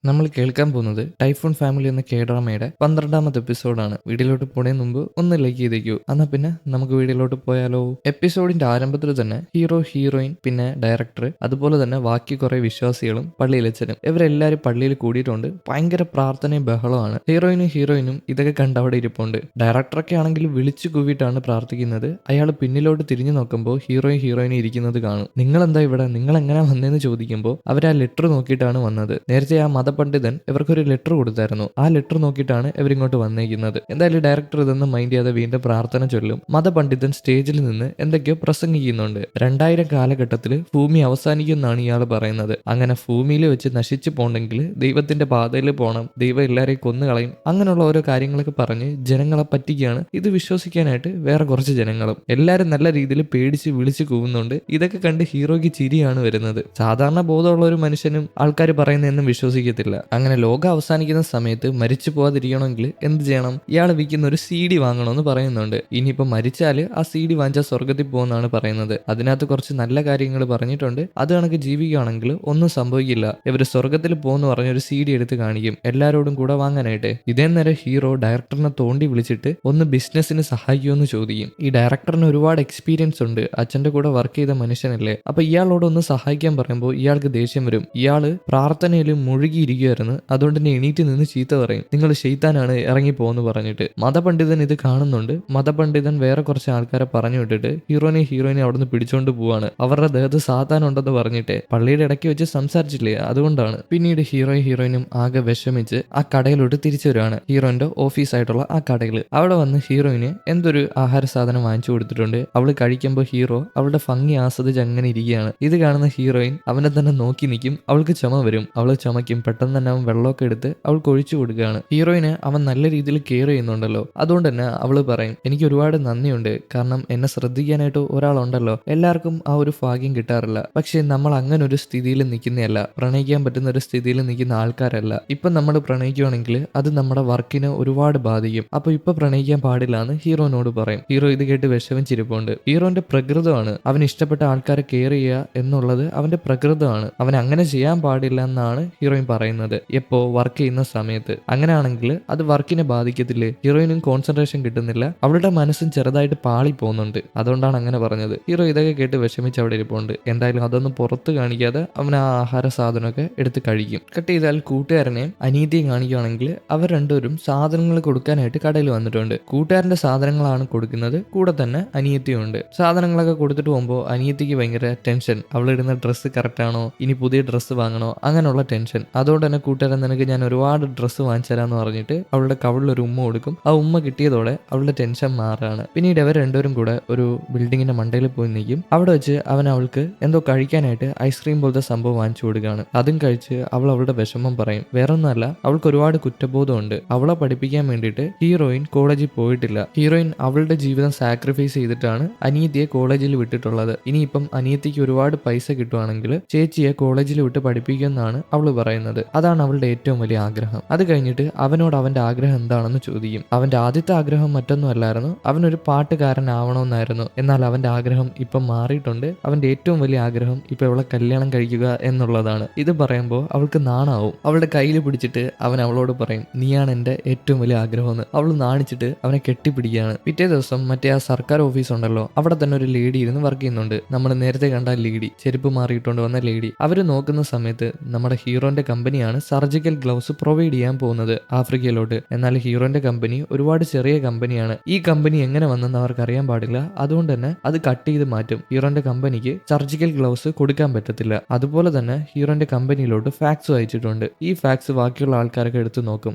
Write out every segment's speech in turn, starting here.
നമ്മൾ കേൾക്കാൻ പോകുന്നത് ടൈഫൂൺ ഫാമിലി എന്ന കേഡ്രാമയുടെ 12ാമത്തെ എപ്പിസോഡാണ്. വീഡിയോയിലോട്ട് പോണേന് മുമ്പ് ഒന്ന് ലൈക്ക് ചെയ്തേക്കൂ. എന്നാ പിന്നെ നമുക്ക് വീഡിയോയിലോട്ട് പോയാലോ. എപ്പിസോഡിന്റെ ആരംഭത്തിൽ തന്നെ ഹീറോ, ഹീറോയിൻ, പിന്നെ ഡയറക്ടർ, അതുപോലെ തന്നെ ബാക്കി കുറെ വിശ്വാസികളും പള്ളിയിലച്ഛനും ഇവരെല്ലാരും പള്ളിയിൽ കൂടിയിട്ടുണ്ട്. ഭയങ്കര പ്രാർത്ഥനയും ബഹളമാണ്. ഹീറോയിനും ഇതൊക്കെ കണ്ട് അവിടെ ഇരിപ്പുണ്ട്. ഡയറക്ടറൊക്കെ ആണെങ്കിൽ വിളിച്ചു കൂവിയിട്ടാണ് പ്രാർത്ഥിക്കുന്നത്. അയാൾ പിന്നിലോട്ട് തിരിഞ്ഞു നോക്കുമ്പോൾ ഹീറോയിനും ഇരിക്കുന്നത് കാണും. നിങ്ങളെന്താ ഇവിടെ, നിങ്ങൾ എങ്ങനെ വന്നതെന്ന് ചോദിക്കുമ്പോൾ അവർ ആ ലെറ്റർ നോക്കിയിട്ടാണ് വന്നത്. നേരത്തെ ആ മതപണ്ഡിതൻ ഇവർക്കൊരു ലെറ്റർ കൊടുത്തായിരുന്നു. ആ ലെറ്റർ നോക്കിയിട്ടാണ് ഇവരിങ്ങോട്ട് വന്നേക്കുന്നത്. എന്തായാലും ഡയറക്ടർ ഇതൊന്നും മൈൻഡ് ചെയ്യാതെ വീണ്ടും പ്രാർത്ഥന ചൊല്ലും. മതപണ്ഡിതൻ സ്റ്റേജിൽ നിന്ന് എന്തൊക്കെയോ പ്രസംഗിക്കുന്നുണ്ട്. 2000 കാലഘട്ടത്തിൽ ഭൂമി അവസാനിക്കുമെന്നാണ് ഇയാൾ പറയുന്നത്. അങ്ങനെ ഭൂമിയിൽ വെച്ച് നശിച്ചു പോണെങ്കിൽ ദൈവത്തിന്റെ പാതയിൽ പോകണം, ദൈവം എല്ലാവരെയും കൊന്നുകളയും, അങ്ങനെയുള്ള ഓരോ കാര്യങ്ങളൊക്കെ പറഞ്ഞ് ജനങ്ങളെ പറ്റിക്കുകയാണ്. ഇത് വിശ്വസിക്കാനായിട്ട് വേറെ കുറച്ച് ജനങ്ങളും എല്ലാവരും നല്ല രീതിയിൽ പേടിച്ച് വിളിച്ചു കൂവുന്നുണ്ട്. ഇതൊക്കെ കണ്ട് ഹീറോയ്ക്ക് ചിരിയാണ് വരുന്നത്. സാധാരണ ബോധമുള്ള ഒരു മനുഷ്യനും ആൾക്കാർ പറയുന്നതെന്നും വിശ്വസിക്കത്തില്ല. അങ്ങനെ ലോകം അവസാനിക്കുന്ന സമയത്ത് മരിച്ചു പോകാതിരിക്കണമെങ്കിൽ എന്ത് ചെയ്യണം? ഇയാൾ വിൽക്കുന്ന ഒരു CD വാങ്ങണമെന്ന് പറയുന്നുണ്ട്. ഇനിയിപ്പോൾ മരിച്ചാൽ ആ CD വാങ്ങിച്ചാൽ സ്വർഗത്തിൽ പോകുമെന്നാണ് പറയുന്നത്. അതിനകത്ത് കുറച്ച് നല്ല കാര്യങ്ങൾ പറഞ്ഞിട്ടുണ്ട്. അത് കണക്ക് ജീവിക്കുകയാണെങ്കിൽ ഒന്നും സംഭവിക്കില്ല, ഇവര് സ്വർഗത്തിൽ പോകുമെന്ന് പറഞ്ഞൊരു CD എടുത്ത് കാണിക്കും എല്ലാരോടും കൂടെ വാങ്ങാനായിട്ട്. ഇതേ നേരം ഹീറോ ഡയറക്ടറിനെ തോണ്ടി വിളിച്ചിട്ട് ഒന്ന് ബിസിനസ്സിന് സഹായിക്കുമെന്ന് ചോദിക്കും. ഈ ഡയറക്ടറിന് ഒരുപാട് എക്സ്പീരിയൻസ് ഉണ്ട്, അച്ഛന്റെ കൂടെ വർക്ക് ചെയ്ത മനുഷ്യനല്ലേ. അപ്പൊ ഇയാളോട് ഒന്ന് സഹായിക്കാൻ പറയുമ്പോൾ ഇയാൾക്ക് ദേഷ്യം വരും. ഇയാള് പ്രാർത്ഥനയിൽ മുഴുകിയിരിക്കുമായിരുന്നു. അതുകൊണ്ട് തന്നെ എണീറ്റ് നിന്ന് ചീത്ത പറയും, നിങ്ങൾ ശൈത്താനാണ്, ഇറങ്ങിപ്പോന്ന് പറഞ്ഞിട്ട്. മതപണ്ഡിതൻ ഇത് കാണുന്നുണ്ട്. മതപണ്ഡിതൻ വേറെ കുറച്ച് ആൾക്കാരെ പറഞ്ഞു വിട്ടിട്ട് ഹീറോയിനെ അവിടുന്ന് പിടിച്ചോണ്ട് പോവാണ്. അവരുടെ ദേഹത്ത് സാത്താനുണ്ടെന്ന് പറഞ്ഞിട്ട്. പള്ളിയുടെ ഇടയ്ക്ക് വെച്ച് സംസാരിച്ചില്ലേ, അതുകൊണ്ടാണ്. പിന്നീട് ഹീറോയിനും ആകെ വിഷമിച്ച് ആ കടയിലോട്ട് തിരിച്ചു വരുവാണ്. ഹീറോയിന്റെ ഓഫീസായിട്ടുള്ള ആ കടയിൽ അവിടെ വന്ന് ഹീറോയിന് എന്തൊരു ആഹാര സാധനം വാങ്ങിച്ചു കൊടുത്തിട്ടുണ്ട്. അവള് കഴിക്കുമ്പോൾ ഹീറോ അവളുടെ ഭംഗി ആസ്വദിച്ച് അങ്ങനെ ഇരിക്കുകയാണ്. ഇത് കാണുന്ന ഹീറോയിൻ അവനെ തന്നെ നോക്കി നിൽക്കും. അവൾക്ക് ചുമ വരും, അവള് ചുമയ്ക്കും. പെട്ടെന്ന് തന്നെ അവൻ വെള്ളമൊക്കെ എടുത്ത് അവൾക്ക് ഒഴിച്ചു കൊടുക്കുകയാണ്. ഹീറോയിന് അവൻ നല്ല രീതിയിൽ കെയർ ചെയ്യുന്നുണ്ടല്ലോ, അതുകൊണ്ട് തന്നെ അവള് പറയും, എനിക്ക് ഒരുപാട് നന്ദിയുണ്ട്, കാരണം എന്നെ ശ്രദ്ധിക്കാനായിട്ട് ഒരാളുണ്ടല്ലോ. എല്ലാവർക്കും ആ ഒരു ഭാഗ്യം കിട്ടാറില്ല. പക്ഷെ നമ്മൾ അങ്ങനെ ഒരു സ്ഥിതിയിൽ നിൽക്കുന്നതല്ല, പ്രണയിക്കാൻ പറ്റുന്ന ഒരു സ്ഥിതിയിൽ നിൽക്കുന്ന ആൾക്കാരല്ല. ഇപ്പൊ നമ്മൾ പ്രണയിക്കുകയാണെങ്കിൽ അത് നമ്മുടെ വർക്കിനെ ഒരുപാട് ബാധിക്കും. അപ്പൊ ഇപ്പൊ പ്രണയിക്കാൻ പാടില്ല എന്ന് ഹീറോനോട് പറയും. ഹീറോ ഇത് കേട്ട് വിഷമിച്ചിരിപ്പുണ്ട്. ഹീറോന്റെ പ്രകൃതമാണ് അവന് ഇഷ്ടപ്പെട്ട ആൾക്കാരെ കെയർ ചെയ്യുക എന്നുള്ളത്. അവന്റെ പ്രകൃതമാണ്, അവൻ അങ്ങനെ ചെയ്യാൻ പാടില്ല എന്നാണ് ഹീറോയിൻ പറയുന്നത്. എപ്പോ വർക്ക് ചെയ്യുന്ന സമയത്ത്. അങ്ങനെയാണെങ്കിൽ അത് വർക്കിനെ ബാധിക്കത്തില്ലേ? ഹീറോയിനും കോൺസെൻട്രേഷൻ കിട്ടുന്നില്ല, അവളുടെ മനസ്സും ചെറുതായിട്ട് പാളി പോകുന്നുണ്ട്. അതുകൊണ്ടാണ് അങ്ങനെ പറഞ്ഞത്. ഹീറോ ഇതൊക്കെ കേട്ട് വിഷമിച്ച് അവിടെ ഇരിപ്പുണ്ട്. എന്തായാലും അതൊന്നും പുറത്ത് കാണിക്കാതെ അവൻ ആ ആഹാര സാധനമൊക്കെ എടുത്ത് കഴിക്കും. കട്ട് ചെയ്താൽ കൂട്ടുകാരനെയും അനീതിയും കാണിക്കുകയാണെങ്കിൽ അവർ രണ്ടുപേരും സാധനങ്ങൾ കൊടുക്കാനായിട്ട് കടയിൽ വന്നിട്ടുണ്ട്. കൂട്ടുകാരന്റെ സാധനങ്ങളാണ് കൊടുക്കുന്നത്, കൂടെ തന്നെ അനിയത്തിയും ഉണ്ട്. സാധനങ്ങളൊക്കെ കൊടുത്തിട്ട് പോകുമ്പോൾ അനിയത്തിക്ക് ഭയങ്കര ടെൻഷൻ. അവളിടുന്ന ഡ്രസ്സ് കറക്റ്റ് ആണോ, ഇനി പുതിയ ഡ്രസ്സ് വാങ്ങണോ, അങ്ങനെയുള്ള ടെൻഷൻ. അതുകൊണ്ട് തന്നെ കൂട്ടുകാരൻ നിനക്ക് ഞാൻ ഒരുപാട് ഡ്രസ്സ് വാങ്ങിച്ചു തരാമെന്ന് പറഞ്ഞിട്ട് അവളുടെ കവിളിലൊരു ഉമ്മ കൊടുക്കും. ആ ഉമ്മ കിട്ടിയതോടെ അവളുടെ ടെൻഷൻ മാറുകയാണ്. പിന്നീട് അവർ രണ്ടുപേരും കൂടെ ഒരു ബിൽഡിങ്ങിന്റെ മണ്ടയിൽ പോയി നിൽക്കും. അവിടെ വെച്ച് അവൾക്ക് എന്തോ കഴിക്കാനായിട്ട് ഐസ്ക്രീം പോലത്തെ സംഭവം വാങ്ങിച്ചു കൊടുക്കുകയാണ്. അതും കഴിച്ച് അവളുടെ വിഷമം പറയും. വേറൊന്നുമല്ല, അവൾക്ക് ഒരുപാട് കുറ്റബോധമുണ്ട്. അവളെ പഠിപ്പിക്കാൻ വേണ്ടിയിട്ട് ഹീറോയിൻ കോളേജിൽ പോയിട്ടില്ല. ഹീറോയിൻ അവളുടെ ജീവിതം സാക്രിഫൈസ് ചെയ്തിട്ടാണ് അനിയത്തിയെ കോളേജിൽ വിട്ടിട്ടുള്ളത്. ഇനിയിപ്പം അനിയത്തിക്ക് ഒരുപാട് പൈസ കിട്ടുവാണെങ്കിൽ ചേച്ചിയെ കോളേജിൽ വിട്ട് പഠിപ്പിക്കുമെന്നാണ് അവള് പറയുന്നത്. അതാണ് അവളുടെ ഏറ്റവും വലിയ ആഗ്രഹം. അത് കഴിഞ്ഞിട്ട് അവനോട് അവന്റെ ആഗ്രഹം എന്താണെന്ന് ചോദിക്കും. അവന്റെ ആദ്യത്തെ ആഗ്രഹം മറ്റൊന്നും അല്ലായിരുന്നു, അവനൊരു പാട്ടുകാരനാവണമെന്നായിരുന്നു. എന്നാൽ അവന്റെ ആഗ്രഹം ഇപ്പം മാറിയിട്ടുണ്ട്. അവന്റെ ഏറ്റവും വലിയ ആഗ്രഹം ഇപ്പൊ അവളെ കല്യാണം കഴിക്കുക എന്നുള്ളതാണ്. ഇത് പറയുമ്പോൾ അവൾക്ക് നാണാവും. അവളുടെ കയ്യിൽ പിടിച്ചിട്ട് അവൻ അവളോട് പറയും, നീയാണ് എന്റെ ഏറ്റവും വലിയ ആഗ്രഹമെന്ന്. അവൾ നാണിച്ചിട്ട് അവനെ കെട്ടിപ്പിടിക്കുകയാണ്. പിറ്റേ ദിവസം മറ്റേ ആ സർക്കാർ ഓഫീസ് ഉണ്ടല്ലോ, അവിടെ തന്നെ ഒരു ലേഡി ഇരുന്ന് വർക്ക് ചെയ്യുന്നുണ്ട്. നമ്മൾ നേരത്തെ കണ്ട ലേഡി, ചെരുപ്പ് മാറിയിട്ടുകൊണ്ട് വന്ന ലേഡി. അവര് നോക്കുന്ന സമയത്ത് നമ്മുടെ ഹീറോന്റെ കമ്പനിയാണ് സർജിക്കൽ ഗ്ലൗസ് പ്രൊവൈഡ് ചെയ്യാൻ പോകുന്നത് ആഫ്രിക്കയിലോട്ട്. എന്നാൽ ഹീറോന്റെ കമ്പനി ഒരുപാട് ചെറിയ കമ്പനിയാണ്. ഈ കമ്പനി എങ്ങനെ വന്നെന്ന് അവർക്ക് അറിയാൻ പാടില്ല. അതുകൊണ്ട് തന്നെ അത് കട്ട് ചെയ്ത് മാറ്റും. ഹീറോന്റെ കമ്പനിക്ക് സർജിക്കൽ ഗ്ലൗസ് കൊടുക്കാൻ പറ്റത്തില്ല. അതുപോലെ തന്നെ ഹീറോന്റെ കമ്പനിയിലോട്ട് ഫാക്സ് അയച്ചിട്ടുണ്ട്. ഈ ഫാക്സ് ബാക്കിയുള്ള ആൾക്കാരൊക്കെ എടുത്തു നോക്കും.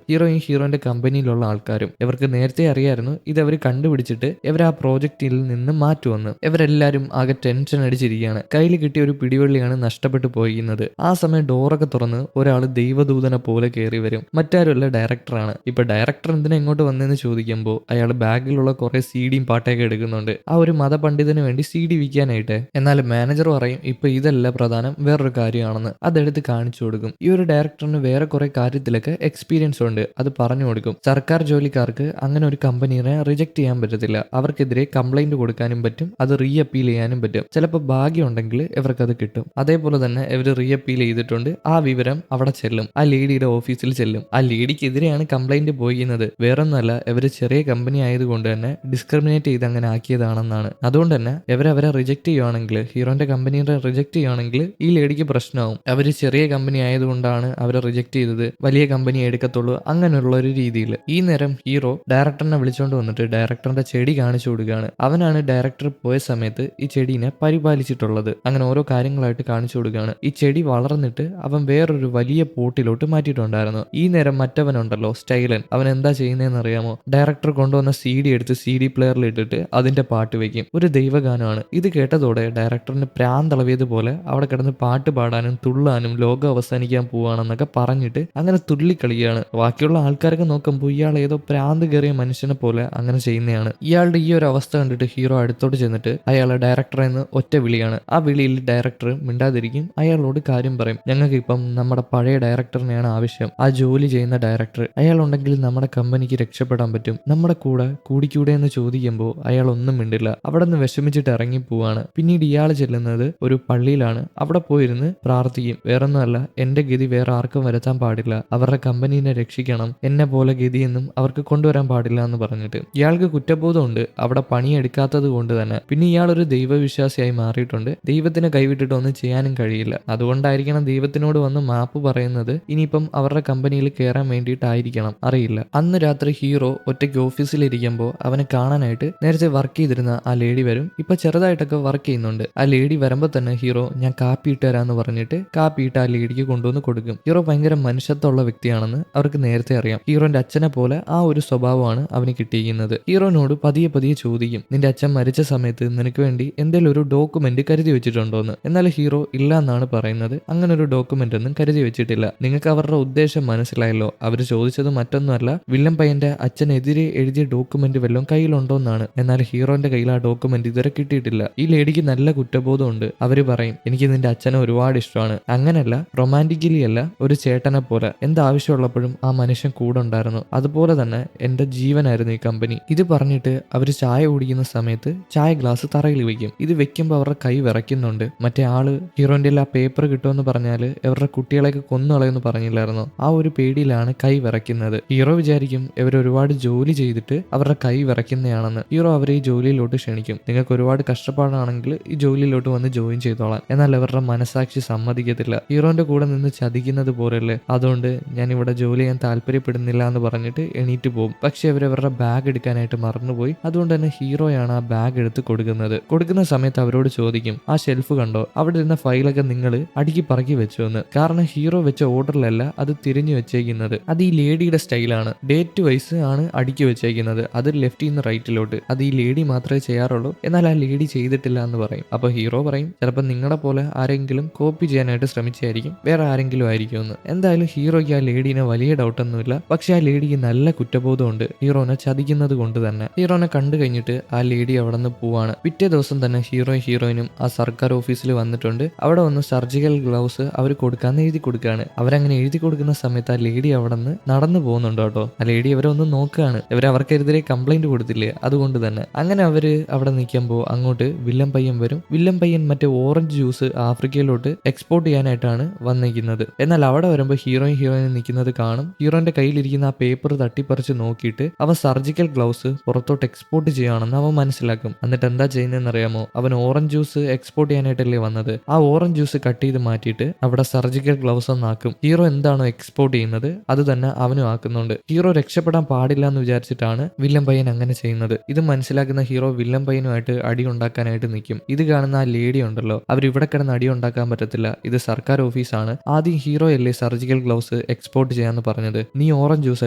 ഹീറോന്റെ കമ്പനിയിലുള്ള ആൾക്കാരും. ഇവർക്ക് നേരത്തെ അറിയായിരുന്നു ഇത് അവർ കണ്ടുപിടിച്ചിട്ട് ഇവർ ആ പ്രോജക്റ്റിൽ നിന്ന് മാറ്റുമെന്ന്. ഇവരെല്ലാരും ആകെ ടെൻഷൻ അടിച്ചിരിക്കുകയാണ്. കയ്യിൽ കിട്ടിയ ഒരു പിടിവള്ളിയാണ് നഷ്ടപ്പെട്ടു പോയിരിക്കുന്നത്. ആ സമയം ഡോറൊക്കെ തുറന്ന് ഒരാൾ ദൈവദൂതനെ പോലെ കയറി വരും. മറ്റാരുമല്ല, ഡയറക്ടറാണ്. ഇപ്പൊ ഡയറക്ടർ എന്തിനാ ഇങ്ങോട്ട് വന്നതെന്ന് ചോദിക്കുമ്പോൾ അയാൾ ബാഗിലുള്ള കുറെ CD പാട്ടൊക്കെ എടുക്കുന്നുണ്ട്. ആ ഒരു മതപണ്ഡിതന് വേണ്ടി CD വിൽക്കാനായിട്ട്. എന്നാൽ മാനേജർ പറയും ഇപ്പൊ ഇതല്ല പ്രധാനം, വേറൊരു കാര്യമാണെന്ന്. അതെടുത്ത് കാണിച്ചു കൊടുക്കും. ഈ ഒരു ഡയറക്ടറിന് വേറെ കുറെ കാര്യത്തിലൊക്കെ എക്സ്പീരിയൻസ് ഉണ്ട്, അത് പറഞ്ഞു കൊടുക്കും. സർക്കാർ ജോലിക്കാർക്ക് അങ്ങനെ ഒരു കമ്പനിയെ റിജക്ട് ചെയ്യാൻ പറ്റത്തില്ല. അവർക്കെതിരെ കംപ്ലൈന്റ് കൊടുക്കാനും പറ്റും, അത് റീ അപ്പീൽ ചെയ്യാനും പറ്റും. ചിലപ്പോൾ ഭാഗ്യം ഉണ്ടെങ്കിൽ ഇവർക്കത് കിട്ടും. അതേപോലെ തന്നെ ഇവർ റീ അപ്പീൽ ചെയ്തിട്ടുണ്ട്. ആ വിവരം അവിടെ ചെല്ലും, ആ ലേഡിയുടെ ഓഫീസിൽ ചെല്ലും. ആ ലേഡിക്കെതിരെയാണ് കംപ്ലൈന്റ് പോയിരുന്നത്. വേറൊന്നുമല്ല, ഇവര് ചെറിയ കമ്പനി ആയതുകൊണ്ട് തന്നെ ഡിസ്ക്രിമിനേറ്റ് ചെയ്ത് അങ്ങനെ ആക്കിയതാണെന്നാണ്. അതുകൊണ്ട് തന്നെ അവരെ റിജക്ട് ചെയ്യുവാണെങ്കിൽ, ഹീറോന്റെ കമ്പനിയുടെ റിജക്ട് ചെയ്യുവാണെങ്കിൽ ഈ ലേഡിക്ക് പ്രശ്നമാവും. അവര് ചെറിയ കമ്പനി ആയതുകൊണ്ടാണ് അവരെ റിജക്ട് ചെയ്തത്, വലിയ കമ്പനി എടുക്കത്തുള്ളൂ, അങ്ങനെയുള്ള ഒരു രീതിയിൽ. ഈ നേരം ഹീറോ ഡയറക്ടറിനെ വിളിച്ചുകൊണ്ട് വന്നിട്ട് ഡയറക്ടറിന്റെ ചെടി കാണിച്ചു കൊടുക്കുകയാണ്. അവനാണ് ഡയറക്ടർ പോയ സമയത്ത് ഈ ചെടീനെ പരിപാലിച്ചിട്ടുള്ളത്. അങ്ങനെ ഓരോ കാര്യങ്ങളായിട്ട് കാണിച്ചു കൊടുക്കുകയാണ്. ഈ ചെടി വളർന്നിട്ട് അവൻ വേറൊരു വലിയ പോട്ടിലോട്ട് മാറ്റിയിട്ടുണ്ടായിരുന്നു. ഈ നേരം മറ്റവനുണ്ടല്ലോ സ്റ്റൈലൻ, അവൻ എന്താ ചെയ്യുന്നതെന്ന് അറിയാമോ? ഡയറക്ടർ കൊണ്ടുവന്ന CD എടുത്ത് CD പ്ലെയറിൽ ഇട്ടിട്ട് അതിന്റെ പാട്ട് വെക്കും. ഒരു ദൈവഗാനമാണ്. ഇത് കേട്ടതോടെ ഡയറക്ടറിന് പ്രാന്തളവിയതുപോലെ അവിടെ കിടന്ന് പാട്ട് പാടാനും തുള്ളാനും ലോകം അവസാനിക്കാൻ പോവാണെന്നൊക്കെ പറഞ്ഞിട്ട് അങ്ങനെ തുള്ളിക്കളിയാണ്. ബാക്കിയുള്ള ആൾക്കാരൊക്കെ നോക്കുമ്പോൾ ഇയാൾ ഏതോ പ്രാന്ത് കയറിയ മനുഷ്യനെ പോലെ അങ്ങനെ ചെയ്യുന്നതാണ്. ഇയാളുടെ ഈ ഒരു അവസ്ഥ കണ്ടിട്ട് ഹീറോ അടുത്തോട്ട് ചെന്നിട്ട് അയാളെ ഡയറക്ടറെ നിന്ന് ഒറ്റ വിളിയാണ്. ആ വിളിയിൽ ഡയറക്ടർ മിണ്ടാതിരിക്കും. അയാളോട് കാര്യം പറയും. ഞങ്ങൾക്ക് ഇപ്പം നമ്മുടെ പഴയ ഡയറക്ടറിനെയാണ് ആവശ്യം, ആ ജോലി ചെയ്യുന്ന ഡയറക്ടർ. അയാളുണ്ടെങ്കിൽ നമ്മുടെ കമ്പനിക്ക് രക്ഷപ്പെടാൻ പറ്റും, നമ്മുടെ കൂടെ കൂടിക്കൂടെ എന്ന് ചോദിക്കുമ്പോൾ അയാൾ ഒന്നും മിണ്ടില്ല. അവിടെ നിന്ന് വിഷമിച്ചിട്ട് ഇറങ്ങി പോവാണ്. പിന്നീട് ഇയാൾ ചെല്ലുന്നത് ഒരു പള്ളിയിലാണ്. അവിടെ പോയിരുന്ന് പ്രാർത്ഥിക്കും. വേറൊന്നുമല്ല, എന്റെ ഗതി വേറെ ആർക്കും വരുത്താൻ പാടില്ല, അവരുടെ കമ്പനീനെ രക്ഷിക്കണം, എന്നെ പോലെ ഗതിയൊന്നും അവർക്ക് കൊണ്ടുവരാൻ പാടില്ല എന്ന് പറഞ്ഞിട്ട്. ഇയാൾക്ക് കുറ്റബോധമുണ്ട് അവിടെ പണിയെടുക്കാത്തത് കൊണ്ട് തന്നെ. പിന്നെ ഇയാൾ ഒരു ദൈവവിശ്വാസിയായി മാറിയിട്ടുണ്ട്. ദൈവത്തിനെ കൈവിട്ടിട്ട് ഒന്നും ചെയ്യാനും കഴിയില്ല. അതുകൊണ്ടായിരിക്കണം ദൈവത്തിനോട് വന്ന് മാപ്പ് പറയുന്നത്. ഇനിയിപ്പം അവരുടെ കമ്പനിയിൽ കയറാൻ വേണ്ടിയിട്ടായിരിക്കണം, അറിയില്ല. അന്ന് രാത്രി ഹീറോ ഒറ്റയ്ക്ക് ഓഫീസിലിരിക്കുമ്പോൾ അവനെ കാണാനായിട്ട് നേരത്തെ വർക്ക് ചെയ്തിരുന്ന ആ ലേഡി വരും. ഇപ്പൊ ചെറുതായിട്ടൊക്കെ വർക്ക് ചെയ്യുന്നുണ്ട്. ആ ലേഡി വരുമ്പോൾ തന്നെ ഹീറോ ഞാൻ കാപ്പി ഇട്ട് തരാന്ന് പറഞ്ഞിട്ട് കാപ്പി ഇട്ട് ആ ലേഡിക്ക് കൊണ്ടുവന്ന് കൊടുക്കും. ഹീറോ ഭയങ്കര മനുഷ്യത്വമുള്ള വ്യക്തിയാണെന്ന് അവർക്ക് നേരത്തെ അറിയാം. ഹീറോന്റെ അച്ഛനെ പോലെ ആ ഒരു സ്വഭാവമാണ് അവന് കിട്ടിയിരിക്കുന്നത്. ഹീറോനോട് പതിയെ പതിയെ ചോദിക്കും, നിന്റെ അച്ഛൻ മരിച്ച സമയത്ത് നിനക്ക് വേണ്ടി എന്തെങ്കിലും ഒരു ഡോക്യുമെന്റ് കരുതി വെച്ചിട്ടുണ്ടോന്ന്. എന്നാൽ ഹീറോ ഇല്ല എന്നാണ് പറയുന്നത്. അങ്ങനെ ഒരു ഡോക്യുമെന്റ് ഒന്നും കരുതി വെച്ചിട്ടില്ല. നിങ്ങൾക്ക് അവരുടെ ഉദ്ദേശം മനസ്സിലായല്ലോ. അവർ ചോദിച്ചത് മറ്റൊന്നുമല്ല, വില്ലൻ പയ്യന്റെ അച്ഛനെതിരെ എഴുതിയ ഡോക്യുമെന്റ് വല്ലതും കയ്യിലുണ്ടോന്നാണ്. എന്നാൽ ഹീറോന്റെ കയ്യിൽ ആ ഡോക്യുമെന്റ് ഇതുവരെ കിട്ടിയിട്ടില്ല. ഈ ലേഡിക്ക് നല്ല കുറ്റബോധമുണ്ട്. അവര് പറയും, എനിക്ക് നിന്റെ അച്ഛനെ ഒരുപാട് ഇഷ്ടമാണ്, അങ്ങനല്ല റൊമാൻറ്റിക്കലി അല്ല, ഒരു ചേട്ടനെ പോലെ, എന്താവശ്യമുള്ളപ്പോഴും ആ മനുഷ്യൻ കൂടെ ഉണ്ടായിരുന്നു, അതുപോലെ തന്നെ എന്റെ ജീവനായിരുന്നു ഈ കമ്പനി. ഇത് പറഞ്ഞിട്ട് അവര് ചായ കുടിക്കുന്ന സമയത്ത് ചായ ഗ്ലാസ് തറയിൽ വെക്കും. ഇത് വെക്കുമ്പോൾ അവരുടെ കൈ വിറയ്ക്കുന്നുണ്ട്. മറ്റേ ആള് ഹീറോന്റെ ആ പേപ്പർ കിട്ടുമെന്ന് പറഞ്ഞാല് അവരുടെ കുട്ടികളെയൊക്കെ കൊന്നുകളയെന്ന് പറഞ്ഞില്ലായിരുന്നോ, ആ ഒരു പേടിയിലാണ് കൈ വിറയ്ക്കുന്നത്. ഹീറോ വിചാരിക്കും ഇവർ ഒരുപാട് ജോലി ചെയ്തിട്ട് അവരുടെ കൈ വിറയ്ക്കുന്നതാണെന്ന്. ഹീറോ അവരെ ഈ ജോലിയിലോട്ട് ക്ഷണിക്കും. നിങ്ങൾക്ക് ഒരുപാട് കഷ്ടപ്പാടാണെങ്കിൽ ഈ ജോലിയിലോട്ട് വന്ന് ജോയിൻ ചെയ്തോളാം. എന്നാൽ അവരുടെ മനസാക്ഷി സമ്മതിക്കത്തില്ല. ഹീറോന്റെ കൂടെ നിന്ന് ചതിക്കുന്നത് പോലെയല്ലേ, അതുകൊണ്ട് ഞാൻ ഇവിടെ ജോലി ചെയ്യാൻ താല്പര്യപ്പെടുന്നില്ല എന്ന് പറഞ്ഞിട്ട് എണീറ്റ് പോകും. പക്ഷെ അവരവരുടെ ബാഗ് എടുക്കാനായിട്ട് മറന്നുപോയി. അതുകൊണ്ട് തന്നെ ഹീറോയാണ് ആ ബാഗ് എടുത്ത് കൊടുക്കുന്നത്. കൊടുക്കുന്ന സമയത്ത് അവരോട് ചോദിക്കും, ആ ഷെൽഫ് കണ്ടോ, അവിടെ ഇരുന്ന ഫയലൊക്കെ നിങ്ങൾ അടുക്കി പറക്കി വെച്ചു എന്ന്. കാരണം ഹീറോ വെച്ച ഓർഡറിലല്ല അത് തിരിഞ്ഞു വെച്ചേക്കുന്നത്. അത് ഈ ലേഡിയുടെ സ്റ്റൈലാണ്. ഡേറ്റ് വൈസ് ആണ് അടുക്കി വെച്ചേക്കുന്നത്. അത് ലെഫ്റ്റിൽ നിന്ന് റൈറ്റിലോട്ട്. അത് ഈ ലേഡി മാത്രമേ ചെയ്യാറുള്ളൂ, എന്നാൽ ആ ലേഡി ചെയ്തിട്ടില്ല എന്ന് പറയും. അപ്പൊ ഹീറോ പറയും, ചിലപ്പോൾ നിങ്ങളെ പോലെ ആരെങ്കിലും കോപ്പി ചെയ്യാനായിട്ട് ശ്രമിച്ചായിരിക്കും, വേറെ ആരെങ്കിലും ആയിരിക്കും എന്ന്. എന്തായാലും ഹീറോയ്ക്ക് ആ ലേഡീനെ വലിയ ഡൗട്ടൊന്നുമില്ല. പക്ഷെ ആ ലേഡിക്ക് നല്ല കുറ്റബോധമുണ്ട്, ഹീറോനെ ചതിക്കുന്നത് കൊണ്ട് തന്നെ. ഹീറോനെ കണ്ടു കഴിഞ്ഞിട്ട് ആ ലേഡി അവിടെ നിന്ന് പോവാണ്. പിറ്റേ ദിവസം തന്നെ ഹീറോയിനും ആ സർക്കാർ ഓഫീസിൽ വന്നിട്ടുണ്ട്. അവിടെ വന്ന് സർജിക്കൽ ഗ്ലൗസ് അവർ കൊടുക്കാന്ന് എഴുതി കൊടുക്കുകയാണ്. അവരങ്ങനെ എഴുതി കൊടുക്കുന്ന സമയത്ത് ആ ലേഡി അവിടെ നിന്ന് നടന്നു പോകുന്നുണ്ട് കേട്ടോ. ആ ലേഡി അവരെ ഒന്ന് നോക്കുകയാണ്. അവർക്കെതിരെ കംപ്ലൈന്റ് കൊടുത്തില്ലേ, അതുകൊണ്ട് തന്നെ. അങ്ങനെ അവര് അവിടെ നിൽക്കുമ്പോൾ അങ്ങോട്ട് വില്ലൻ പയ്യൻ വരും. വില്ലൻ പയ്യൻ മറ്റേ ഓറഞ്ച് ജ്യൂസ് ആഫ്രിക്കയിലോട്ട് എക്സ്പോർട്ട് ചെയ്യാനായിട്ടാണ് വന്നിരിക്കുന്നത്. എന്നാൽ അവിടെ വരുമ്പോൾ ഹീറോയിൻ നിൽക്കുന്നത് കാണും. ഹീറോന്റെ കയ്യിലിരിക്കുന്ന ആ പേപ്പർ തട്ടിപ്പറിച്ച് നോക്കിയിട്ട് അവൻ സർജിക്കൽ ഗ്ലൗസ് പുറത്തോട്ട് എക്സ്പോർട്ട് ചെയ്യുകയാണെന്ന് അവൻ മനസ്സിലാക്കും. എന്നിട്ട് എന്താ ചെയ്യുന്നതെന്ന് അറിയാമോ? അവൻ ഓറഞ്ച് ജ്യൂസ് എക്സ്പോർട്ട് ചെയ്യാനായിട്ടല്ലേ വന്നത്. ആ ഓറഞ്ച് ജ്യൂസ് കട്ട് ചെയ്ത് മാറ്റിയിട്ട് അവിടെ സർജിക്കൽ ഗ്ലൗസ് ഒന്നാക്കും. ഹീറോ എന്താണോ എക്സ്പോർട്ട് ചെയ്യുന്നത് അത് തന്നെ അവനും ആക്കുന്നുണ്ട്. ഹീറോ രക്ഷപ്പെടാൻ പാടില്ല എന്ന് വിചാരിച്ചിട്ടാണ് വില്ലൻ പയ്യൻ അങ്ങനെ ചെയ്യുന്നത്. ഇത് മനസ്സിലാക്കുന്ന ഹീറോ വില്ലൻ പയ്യനുമായിട്ട് അടി ഉണ്ടാക്കാനായിട്ട് നിൽക്കും. ഇത് കാണുന്ന ആ ലേഡി ഉണ്ടല്ലോ, അവർ ഇവിടെ കിടന്ന് അടി ഉണ്ടാക്കാൻ പറ്റത്തില്ല, ഇത് സർക്കാർ ഓഫീസാണ്. ആദ്യം ഹീറോ അല്ലേ സർജിക്കൽ ഗ്ലൗസ് എക്സ്പോർട്ട് ചെയ്യാന്ന് പറഞ്ഞത്, നീ ഓറഞ്ച് ജ്യൂസ്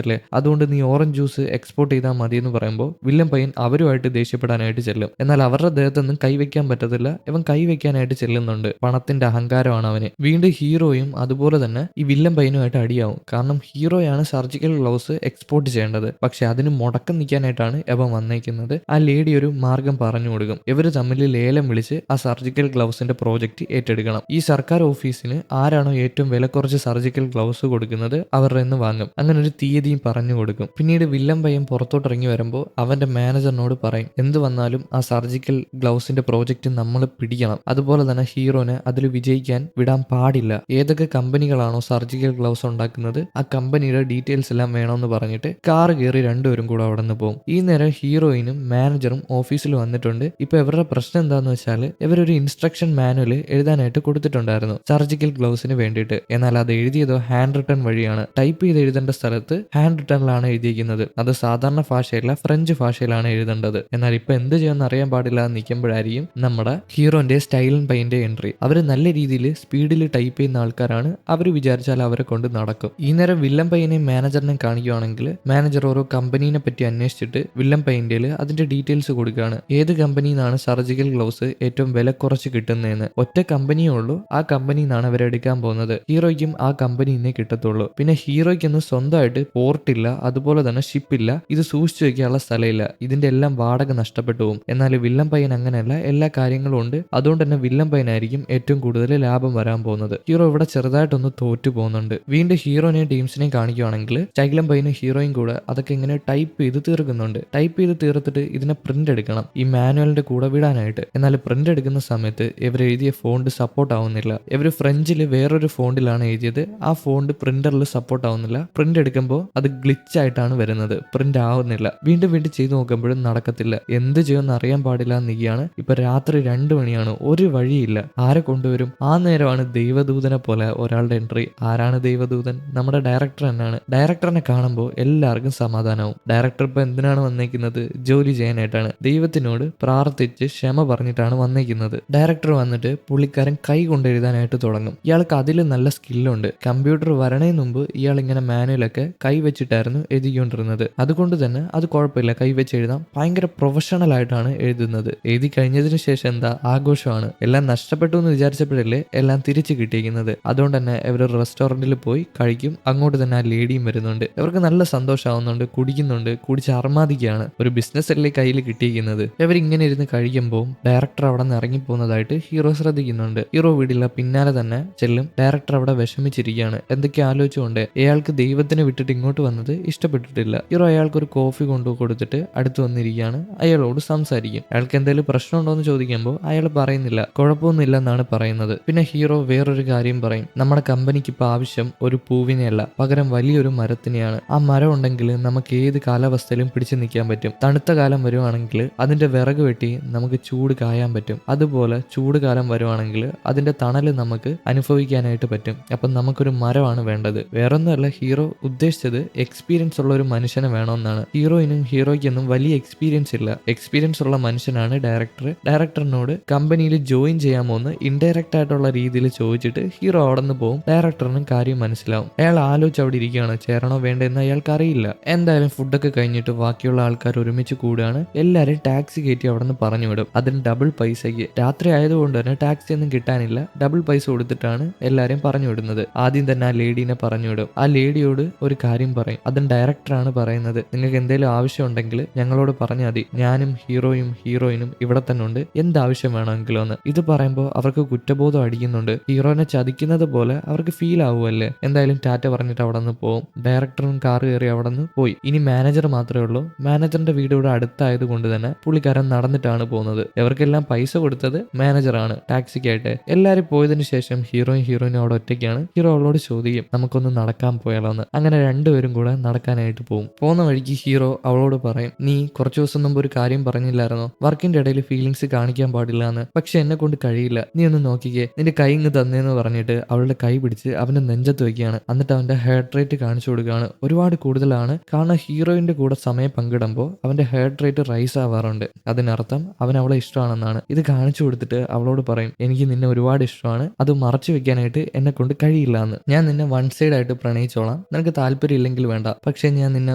അല്ലേ, അതുകൊണ്ട് നീ ഓറഞ്ച് ജ്യൂസ് എക്സ്പോർട്ട് ചെയ്താൽ മതി എന്ന് പറയുമ്പോൾ വില്ലൻ പയ്യൻ അവരുമായിട്ട് ദേഷ്യപ്പെടാനായിട്ട് ചെല്ലും. എന്നാൽ അവരുടെ ദേഹത്തൊന്നും കൈവയ്ക്കാൻ പറ്റത്തില്ല. ഇവൻ കൈവയ്ക്കാനായിട്ട് ചെല്ലുന്നുണ്ട്. പണത്തിന്റെ അഹങ്കാരമാണ് അവന്. വീണ്ടും ഹീറോയും അതുപോലെ തന്നെ ഈ വില്ലൻ പയ്യനുമായിട്ട് അടിയാവും. കാരണം ഹീറോയാണ് സർജിക്കൽ ഗ്ലൗസ് എക്സ്പോർട്ട് ചെയ്യേണ്ടത്. പക്ഷെ അതിന് മുടക്കം നിൽക്കാനായിട്ടാണ് ഇവൻ വന്നേക്കുന്നത്. ആ ലേഡി ഒരു മാർഗം പറഞ്ഞു കൊടുക്കും. ഇവര് തമ്മിൽ ലേലം വിളിച്ച് ആ സർജിക്കൽ ഗ്ലൗസിന്റെ പ്രോജക്റ്റ് ഏറ്റെടുക്കണം. ഈ സർക്കാർ ഓഫീസിന് ആരാണോ ഏറ്റവും വില കുറച്ച് സർജിക്കൽ ഗ്ലൗസ് കൊടുക്കുന്നത് അവരുടെ നിന്ന് വാങ്ങും. അങ്ങനെ ഒരു തീയതിയും പറഞ്ഞു കൊടുക്കും. പിന്നീട് വില്ലൻ പയ്യൻ പുറത്തോട്ട് ഇറങ്ങി വരുമ്പോൾ അവന്റെ മാനേജറിനോട് പറയും, എന്ത് വന്നാലും ആ സർജിക്കൽ ഗ്ലൗസിന്റെ പ്രോജക്റ്റ് നമ്മൾ പിടിക്കണം. അതുപോലെ തന്നെ ഹീറോനെ അതിൽ വിജയിക്കാൻ വിടാൻ പാടില്ല. ഏതൊക്കെ കമ്പനികൾ കമ്പനികളാണോ സർജിക്കൽ ഗ്ലൗസ് ഉണ്ടാക്കുന്നത് ആ കമ്പനിയുടെ ഡീറ്റെയിൽസ് എല്ലാം വേണമെന്ന് പറഞ്ഞിട്ട് കാറ് കയറി രണ്ടുപേരും കൂടെ അവിടെ നിന്ന് പോകും. ഈ നേരം ഹീറോയിനും മാനേജറും ഓഫീസിൽ വന്നിട്ടുണ്ട്. ഇപ്പൊ ഇവരുടെ പ്രശ്നം എന്താന്ന് വെച്ചാൽ ഇവരൊരു ഇൻസ്ട്രക്ഷൻ മാനുവൽ എഴുതാനായിട്ട് കൊടുത്തിട്ടുണ്ടായിരുന്നു സർജിക്കൽ ഗ്ലൗസിന് വേണ്ടിയിട്ട്. എന്നാൽ അത് എഴുതിയതോ ഹാൻഡ് റിട്ടൺ വഴിയാണ്. ടൈപ്പ് ചെയ്ത് എഴുതേണ്ട സ്ഥലത്ത് ഹാൻഡ് റിട്ടണിലാണ് എഴുതിയിരിക്കുന്നത്. അത് സാധാരണ ഭാഷയല്ല, ഫ്രഞ്ച് ഭാഷയിലാണ് എഴുതേണ്ടത്. എന്നാൽ ഇപ്പൊ എന്ത് ചെയ്യുമെന്ന് അറിയാൻ പാടില്ല എന്ന് നിൽക്കുമ്പോഴായിരിക്കും നമ്മുടെ ഹീറോന്റെ സ്റ്റൈലൻ പൈന്റെ എൻട്രി. അവര് നല്ല രീതിയിൽ സ്പീഡിൽ ടൈപ്പ് ചെയ്യുന്ന ആൾക്കാരാണ്. അവർ വിചാരിച്ചാൽ അവരെ കൊണ്ട് നടക്കും. ഈ നേരം വില്ലൻ പയ്യനെയും മാനേജറിനെയും കാണിക്കുകയാണെങ്കിൽ മാനേജർ ഓരോ കമ്പനീനെ പറ്റി അന്വേഷിച്ചിട്ട് വില്ലൻ പൈൻ്റെ അതിന്റെ ഡീറ്റെയിൽസ് കൊടുക്കുകയാണ്. ഏത് കമ്പനിയിൽ നിന്നാണ് സർജിക്കൽ ഗ്ലൗസ് ഏറ്റവും വില കുറച്ച് കിട്ടുന്നതെന്ന്. ഒറ്റ കമ്പനിയേ ഉള്ളൂ, ആ കമ്പനിയിൽ നിന്നാണ് അവരെടുക്കാൻ പോകുന്നത്. ഹീറോയ്ക്കും ആ കമ്പനിയിൽ നിന്നേ കിട്ടത്തുള്ളൂ. പിന്നെ ഹീറോയ്ക്കൊന്നും സ്വന്തമായിട്ട് പോർട്ടില്ല, അതുപോലെ തന്നെ ഷിപ്പില്ല, ഇത് സൂക്ഷിച്ചു വെക്കാനുള്ള സ്ഥലമില്ല. ഇതിന്റെ എല്ലാം വാടക നഷ്ടപ്പെട്ടു പോകും. എന്നാൽ വില്ലൻ പയ്യൻ അങ്ങനെയല്ല, എല്ലാ കാര്യങ്ങളും ഉണ്ട്. അതുകൊണ്ട് തന്നെ വില്ലൻ പയ്യനായിരിക്കും ഏറ്റവും കൂടുതൽ ലാഭം വരാൻ പോകുന്നത്. ഹീറോ ഇവിടെ ചെറുതായിട്ടൊന്ന് തോറ്റു പോകുന്നുണ്ട്. വീണ്ടും ഹീറോനെയും ടീംസിനെയും കാണിക്കുകയാണെങ്കിൽ സ്റ്റൈലൻ പയ്യനും ഹീറോയും കൂടെ അതൊക്കെ ഇങ്ങനെ ടൈപ്പ് ചെയ്ത് തീർക്കുന്നുണ്ട്. ടൈപ്പ് ചെയ്ത് തീർത്തിട്ട് ഇതിനെ പ്രിന്റ് എടുക്കണം ഈ മാനുവലിന്റെ കൂടെ വിടാനായിട്ട്. എന്നാൽ പ്രിന്റ് എടുക്കുന്ന സമയത്ത് ഇവർ എഴുതിയ ഫോണ്ട് സപ്പോർട്ട് ആവുന്നില്ല. ഇവർ ഫ്രഞ്ചിൽ വേറൊരു ഫോണ്ടിലാണ് എഴുതിയത്. ആ ഫോണ്ട് പ്രിന്ററിൽ സപ്പോർട്ട് ആവുന്നില്ല. പ്രിന്റ് എടുക്കുമ്പോൾ അത് ഗ്ലിച്ച് ആയിട്ടാണ് വരുന്നത്, പ്രിന്റ് ആവുന്നില്ല. വീണ്ടും വീണ്ടും ചെയ്ത് നോക്കുമ്പോഴും നടക്കത്തില്ല. എന്ത് ചെയ്യുമെന്ന് അറിയാൻ പാടില്ല എന്നിരിക്കുകയാണ്. ഇപ്പൊ രാത്രി 2 മണിയാണ്, ഒരു വഴിയില്ല. ആരെ കൊണ്ടുവരും? ആ നേരമാണ് ദൈവദൂതനെ പോലെ ഒരാളുടെ എൻട്രി. ആരാണ് ദൈവദൂതൻ? നമ്മുടെ ഡയറക്ടർ തന്നെയാണ്. ഡയറക്ടറിനെ കാണുമ്പോൾ എല്ലാവർക്കും സമാധാനവും. ഡയറക്ടർ ഇപ്പൊ എന്തിനാണ് വന്നേക്കുന്നത്? ജോലി ചെയ്യാനായിട്ടാണ്. ദൈവത്തിനോട് പ്രാർത്ഥിച്ച് ക്ഷമ പറഞ്ഞിട്ടാണ് വന്നേക്കുന്നത്. ഡയറക്ടർ വന്നിട്ട് പുള്ളിക്കാരൻ കൈ കൊണ്ട് എഴുതാനായിട്ട് തുടങ്ങും. ഇയാൾക്ക് അതിൽ നല്ല സ്കില്ലുണ്ട്. കമ്പ്യൂട്ടർ വരണേന് മുമ്പ് ഇയാൾ ഇങ്ങനെ മാനുവലൊക്കെ കൈ വെച്ചിട്ടായിരുന്നു എഴുതിക്കൊണ്ടിരുന്നത്. അതുകൊണ്ട് തന്നെ അത് കുഴപ്പമില്ല, കൈ വെച്ച് എഴുതാം. ഭയങ്കര പ്രൊഫഷണൽ ആയിട്ടാണ് എഴുതുന്നത്. എഴുതി കഴിഞ്ഞതിന് ശേഷം എന്താ ആഘോഷമാണ്. എല്ലാം നഷ്ടപ്പെട്ടു എന്ന് വിചാരിച്ചപ്പോഴല്ലേ എല്ലാം തിരിച്ചു കിട്ടിയിരിക്കുന്നത്. അതുകൊണ്ട് തന്നെ ഇവർ റെസ്റ്റോറന്റിൽ പോയി കഴിക്കും. അങ്ങോട്ട് തന്നെ ആ ലേഡിയും വരുന്നുണ്ട്. ഇവർക്ക് നല്ല സന്തോഷമാവുന്നുണ്ട്, കുടിക്കുന്നുണ്ട്, കുടിച്ച് അർമാദിക്കുകയാണ്. ഒരു ബിസിനസ് അല്ലേ കയ്യിൽ കിട്ടിയിരിക്കുന്നത്. ഇവരിങ്ങനെ ഇരുന്ന് കഴിക്കുമ്പോൾ ഡയറക്ടർ അവിടെ നിന്ന് ഇറങ്ങിപ്പോകുന്നതായിട്ട് ഹീറോ ശ്രദ്ധിക്കുന്നുണ്ട്. ഹീറോ വീടില്ല, പിന്നാലെ തന്നെ ചെല്ലും. ഡയറക്ടർ അവിടെ വിഷമിച്ചിരിക്കുകയാണ്. എന്തൊക്കെ ആലോചിച്ചുകൊണ്ട് അയാൾക്ക് ദൈവത്തിനെ വിട്ടിട്ട് ഇങ്ങോട്ട് വന്നത് ഇഷ്ടപ്പെട്ടിട്ടില്ല. ഹീറോ അയാൾക്ക് ഒരു കോഫി കൊണ്ടു കൊടുത്തിട്ട് അടുത്ത് വന്നിരിക്കുകയാണ്. അയാളോട് സംസാരിക്കും. അയാൾക്ക് എന്തെങ്കിലും പ്രശ്നമുണ്ടോ എന്ന് ചോദിക്കുമ്പോൾ അയാൾ പറയുന്നില്ല, കുഴപ്പമൊന്നുമില്ല എന്നാണ് പറയുന്നത്. പിന്നെ ഹീറോ വേറൊരു കാര്യം പറയും. നമ്മുടെ കമ്പനിക്ക് ഇപ്പൊ ആവശ്യം ഒരു പൂവിനെയല്ല, പകരം വലിയൊരു മരത്തിനെയാണ്. ആ മരം ഉണ്ടെങ്കിൽ നമുക്ക് ഏത് കാലാവസ്ഥയിലും പിടിച്ചു നിൽക്കാൻ പറ്റും. തണുത്ത കാലം വരുവാണെങ്കിൽ അതിന്റെ വിറക് വെട്ടി നമുക്ക് ചൂട് കായാൻ പറ്റും. അതുപോലെ ചൂട് കാലം വരുവാണെങ്കിൽ അതിന്റെ തണല് നമുക്ക് അനുഭവിക്കാനായിട്ട് പറ്റും. അപ്പം നമുക്കൊരു മരമാണ് വേണ്ടത്. വേറൊന്നുമല്ല, ഹീറോ ഉദ്ദേശിച്ചത് എക്സ്പീരിയൻസ് ഉള്ള ഒരു മനുഷ്യനെ വേണമെന്നാണ്. ഹീറോയിനും ഹീറോയ്ക്കൊന്നും വലിയ എക്സ്പീരിയൻസ് ഇല്ല. എക്സ്പീരിയൻസ് ഉള്ള മനുഷ്യനാണ് ഡയറക്ടർ. ഡയറക്ടറിനോട് കമ്പനിയിൽ ജോയിൻ ചെയ്യാമോ എന്ന് ഇൻഡയറക്റ്റ് ആയിട്ടുള്ള രീതിയിൽ ചോദിച്ചിട്ട് ഹീറോ അവിടെ നിന്ന് പോകും. ഡയറക്ടറിനും കാര്യം മനസ്സിലാവും. അയാൾ ആലോചിച്ച് അവിടെ ഇരിക്കുകയാണ്, ചേരണോ വേണ്ടെന്ന് അയാൾക്ക് അറിയില്ല. എന്തായാലും ഫുഡൊക്കെ കഴിഞ്ഞിട്ട് ബാക്കിയുള്ള ആൾക്കാർ ഒരുമിച്ച് കൂടുകയാണ്. എല്ലാവരും ടാക്സി കയറ്റി അവിടെ നിന്ന് പറഞ്ഞു വിടും. അതിന് ഡബിൾ പൈസയ്ക്ക്. രാത്രി ആയതുകൊണ്ട് തന്നെ ടാക്സി ഒന്നും കിട്ടാനില്ല. ഡബിൾ പൈസ കൊടുത്തിട്ടാണ് എല്ലാവരും പറഞ്ഞു വിടുന്നത്. ആദ്യം തന്നെ ആ ലേഡീനെ പറഞ്ഞു വിടും. ആ ലേഡിയോട് ഒരു കാര്യം പറയും. അതും ഡയറക്ടറാണ് പറയുന്നത്. നിങ്ങൾക്ക് എന്തെങ്കിലും ആവശ്യം ഉണ്ടെങ്കിൽ ഞങ്ങളോട് പറഞ്ഞാൽ മതി. ഞാനും ഹീറോയിനും ഇവിടെ തന്നെ ഉണ്ട്, എന്താവശ്യം വേണമെങ്കിലും എന്ന്. ഇത് പറയുമ്പോൾ അവർക്ക് കുറ്റബോധം അടിക്കുന്നുണ്ട്. ഹീറോനെ ചതിക്കുന്നത് പോലെ അവർക്ക് ഫീൽ ആവുമല്ലേ. എന്തായാലും ടാറ്റ പറഞ്ഞിട്ട് അവിടെ നിന്ന് പോകും. ഡയറക്ടറും കാർ കയറി അവിടെ നിന്ന് പോയി. ഇനി മാനേജർ മാത്രമേ ഉള്ളൂ. മാനേജറിന്റെ വീട് ഇവിടെ അടുത്തായത് കൊണ്ട് തന്നെ പുള്ളിക്കാരൻ നടന്നിട്ടാണ് പോകുന്നത്. ഇവർക്കെല്ലാം പൈസ കൊടുത്തത് മാനേജറാണ് ടാക്സിക്കായിട്ട്. എല്ലാവരും പോയതിനു ശേഷം ഹീറോയിനും അവിടെ ഒറ്റയ്ക്കാണ്. ഹീറോ അവളോട് ചോദിക്കും, നമുക്കൊന്ന് നടക്കാൻ പോയാലോ എന്ന്. അങ്ങനെ രണ്ടുപേരും കൂടെ നടക്കാനായിട്ട് പോകും. പോകുന്ന വഴിക്ക് ഹീറോ അവളോട് പറയും, നീ കുറച്ചു ദിവസം മുമ്പ് ഒരു കാര്യം പറഞ്ഞില്ലായിരുന്നോ, വർക്കിന്റെ ഇടയിൽ ഫീലിങ്സ് കാണിക്കാൻ പാടില്ല എന്ന്. പക്ഷെ എന്നെ കൊണ്ട് കഴിയില്ല, നീ ഒന്ന് നോക്കിക്കേ, നിന്റെ കൈ ഇങ്ങ് തന്നേന്ന് പറഞ്ഞിട്ട് അവളുടെ കൈ പിടിച്ച് അവന്റെ നെഞ്ചത്ത് വെക്കുകയാണ്. എന്നിട്ട് അവന്റെ ഹേർട്ട് റേറ്റ് കാണിച്ചു കൊടുക്കുകയാണ്. ഒരുപാട് കൂടുതലാണ്. കാരണം ഹീറോയിന്റെ കൂടെ സമയം പങ്കിടുമ്പോൾ അവന്റെ ഹേർട്ട് റേറ്റ് റൈസ് ആവാറുണ്ട്. അതിനർത്ഥം അവൻ അവളെ ഇഷ്ടമാണെന്നാണ്. ഇത് കാണിച്ചു കൊടുത്തിട്ട് അവളോട് പറയും, എനിക്ക് നിന്നെ ഒരുപാട് ഇഷ്ടമാണ്, അത് മറച്ചു വെക്കാനായിട്ട് എന്നെ കൊണ്ട് കഴിയില്ല എന്ന്. ഞാൻ നിന്നെ വൺ സൈഡ് ആയിട്ട് പ്രണയിച്ചോളാം, നിനക്ക് താല്പര്യം ഇല്ലെങ്കിൽ വേണ്ട. പക്ഷെ ഞാൻ നിന്നെ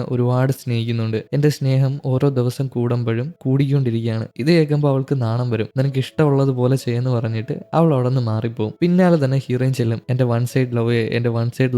ഒരുപാട് സ്നേഹിക്കുന്നുണ്ട്. എന്റെ സ്നേഹം ഓരോ ദിവസം കൂടുമ്പോഴും കൂടിക്കൊണ്ടിരിക്കുകയാണ്. ഇത് കേൾക്കുമ്പോൾ അവൾക്ക് നാണം വരും. നിനക്ക് ഇഷ്ടമുള്ളതുപോലെ ചെയ്യുന്നു പറഞ്ഞിട്ട് അവൾ അവിടെ നിന്ന് മാറിപ്പോവും. പിന്നാലെ തന്നെ ഹീറോയിൻ ചെല്ലും, എന്റെ വൺ സൈഡ്